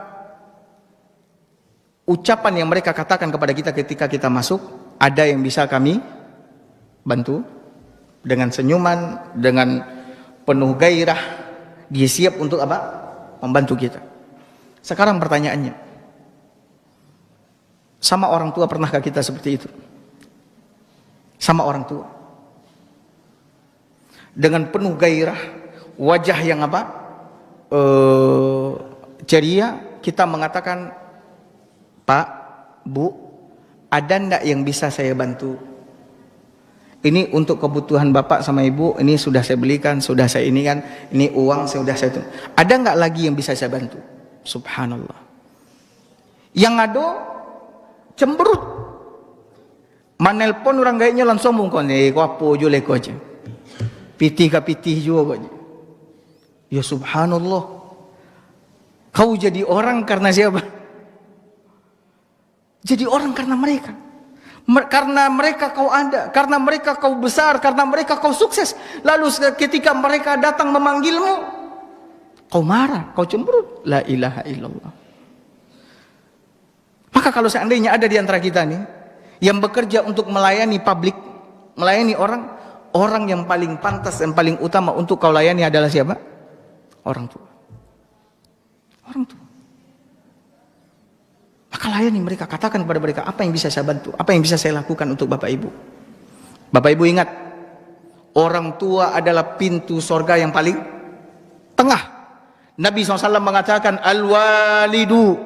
ucapan yang mereka katakan kepada kita ketika kita masuk, ada yang bisa kami bantu dengan senyuman, dengan penuh gairah, dia siap untuk apa? Membantu kita. Sekarang pertanyaannya, sama orang tua pernahkah kita seperti itu? Sama orang tua, dengan penuh gairah, wajah yang apa? Ceria, kita mengatakan, "Pak, Bu, ada ndak yang bisa saya bantu? Ini untuk kebutuhan Bapak sama Ibu, ini sudah saya belikan, sudah saya ini kan, ini uang sudah saya tuh. Ada nggak lagi yang bisa saya bantu?" Subhanallah. Yang ngado cemberut. Manelpon orang gayanya langsung mungkon, kau apa jule kau aja. Pitih ka pitih juga kau. Ya subhanallah. Kau jadi orang karena siapa? Jadi orang karena mereka. Karena mereka kau ada, karena mereka kau besar, karena mereka kau sukses. Lalu ketika mereka datang memanggilmu, kau marah, kau cemberut. La ilaha illallah. Maka kalau seandainya ada di antara kita nih yang bekerja untuk melayani publik, melayani orang yang paling pantas dan paling utama untuk kau layani adalah siapa? Orang tua. Orang tua. Maka Maka layani mereka, katakan kepada mereka apa yang bisa saya bantu, apa yang bisa saya lakukan untuk Bapak Ibu. Bapak Ibu ingat, orang tua adalah pintu sorga yang paling tengah. Nabi SAW mengatakan, al-walidu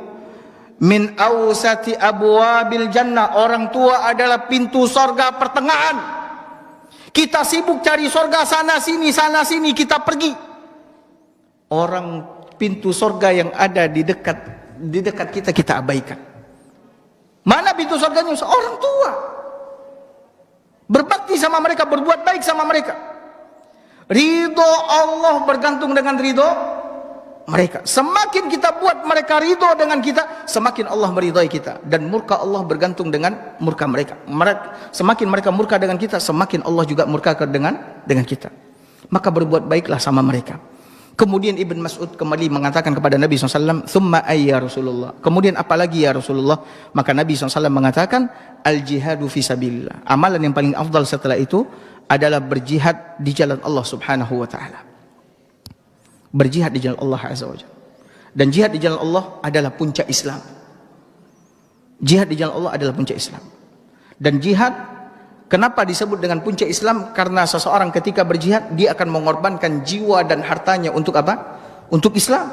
min awsati abwabil jannah. Orang tua adalah pintu sorga pertengahan. Kita sibuk cari sorga sana sini kita pergi. Orang pintu sorga yang ada di dekat kita abaikan. Mana pintu sorganya? Orang tua. Berbakti sama mereka, berbuat baik sama mereka. Ridho Allah bergantung dengan ridho mereka. Semakin kita buat mereka ridho dengan kita, semakin Allah meridhai kita. Dan murka Allah bergantung dengan murka mereka. Semakin mereka murka dengan kita, semakin Allah juga murka dengan kita. Maka berbuat baiklah sama mereka. Kemudian Ibn Mas'ud kembali mengatakan kepada Nabi SAW, "Thumma ayya Rasulullah." Kemudian apalagi ya Rasulullah? Maka Nabi SAW mengatakan, "Al-jihadu fi sabilillah." Amalan yang paling afdal setelah itu adalah berjihad di jalan Allah Subhanahu wa taala. Berjihad di jalan Allah Azza wa Jalla. Dan jihad di jalan Allah adalah puncak Islam. Jihad di jalan Allah adalah puncak Islam. Dan jihad kenapa disebut dengan puncak Islam? Karena seseorang ketika berjihad, dia akan mengorbankan jiwa dan hartanya untuk apa? Untuk Islam.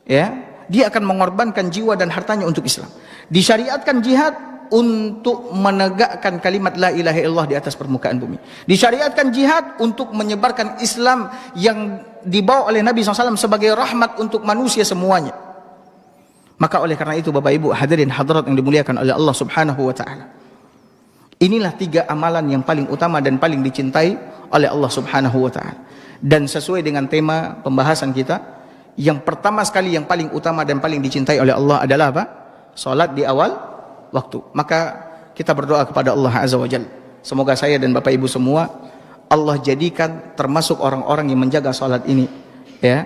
Ya, dia akan mengorbankan jiwa dan hartanya untuk Islam. Disyariatkan jihad untuk menegakkan kalimat la ilaha illallah di atas permukaan bumi. Disyariatkan jihad untuk menyebarkan Islam yang dibawa oleh Nabi SAW sebagai rahmat untuk manusia semuanya. Maka oleh karena itu Bapak Ibu hadirin hadirat yang dimuliakan oleh Allah Subhanahu wa taala, inilah 3 amalan yang paling utama dan paling dicintai oleh Allah Subhanahu wa taala. Dan sesuai dengan tema pembahasan kita, yang pertama sekali yang paling utama dan paling dicintai oleh Allah adalah apa? Salat di awal waktu. Maka kita berdoa kepada Allah Azza wa Jalla, semoga saya dan Bapak Ibu semua Allah jadikan termasuk orang-orang yang menjaga salat ini, ya,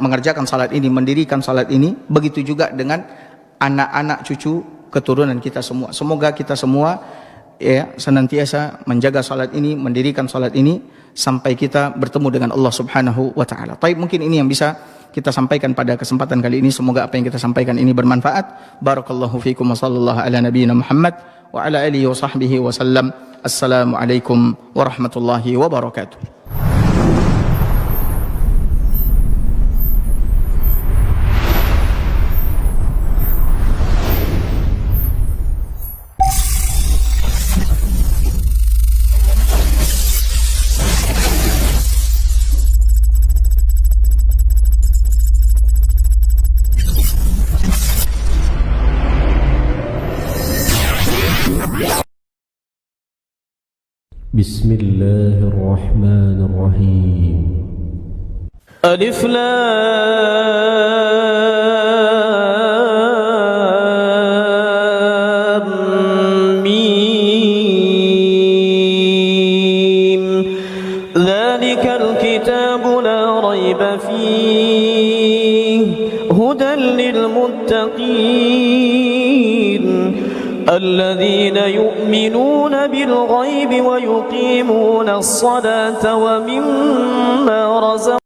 mengerjakan salat ini, mendirikan salat ini. Begitu juga dengan anak-anak cucu keturunan kita semua. Semoga kita semua ya senantiasa menjaga salat ini, mendirikan salat ini sampai kita bertemu dengan Allah Subhanahu wa taala. Baik, mungkin ini yang bisa kita sampaikan pada kesempatan kali ini. Semoga apa yang kita sampaikan ini bermanfaat. Barakallahu fikum wa sallallahu ala nabiyyina Muhammad wa ala alihi wa sahbihi wa sallam. Assalamualaikum warahmatullahi wabarakatuh. بسم الله الرحمن الرحيم ألف لام ميم ذلك الكتاب لا ريب فيه هدى للمتقين الذين يؤمنون بالغيب ويقيمون الصلاة ومما رزقناهم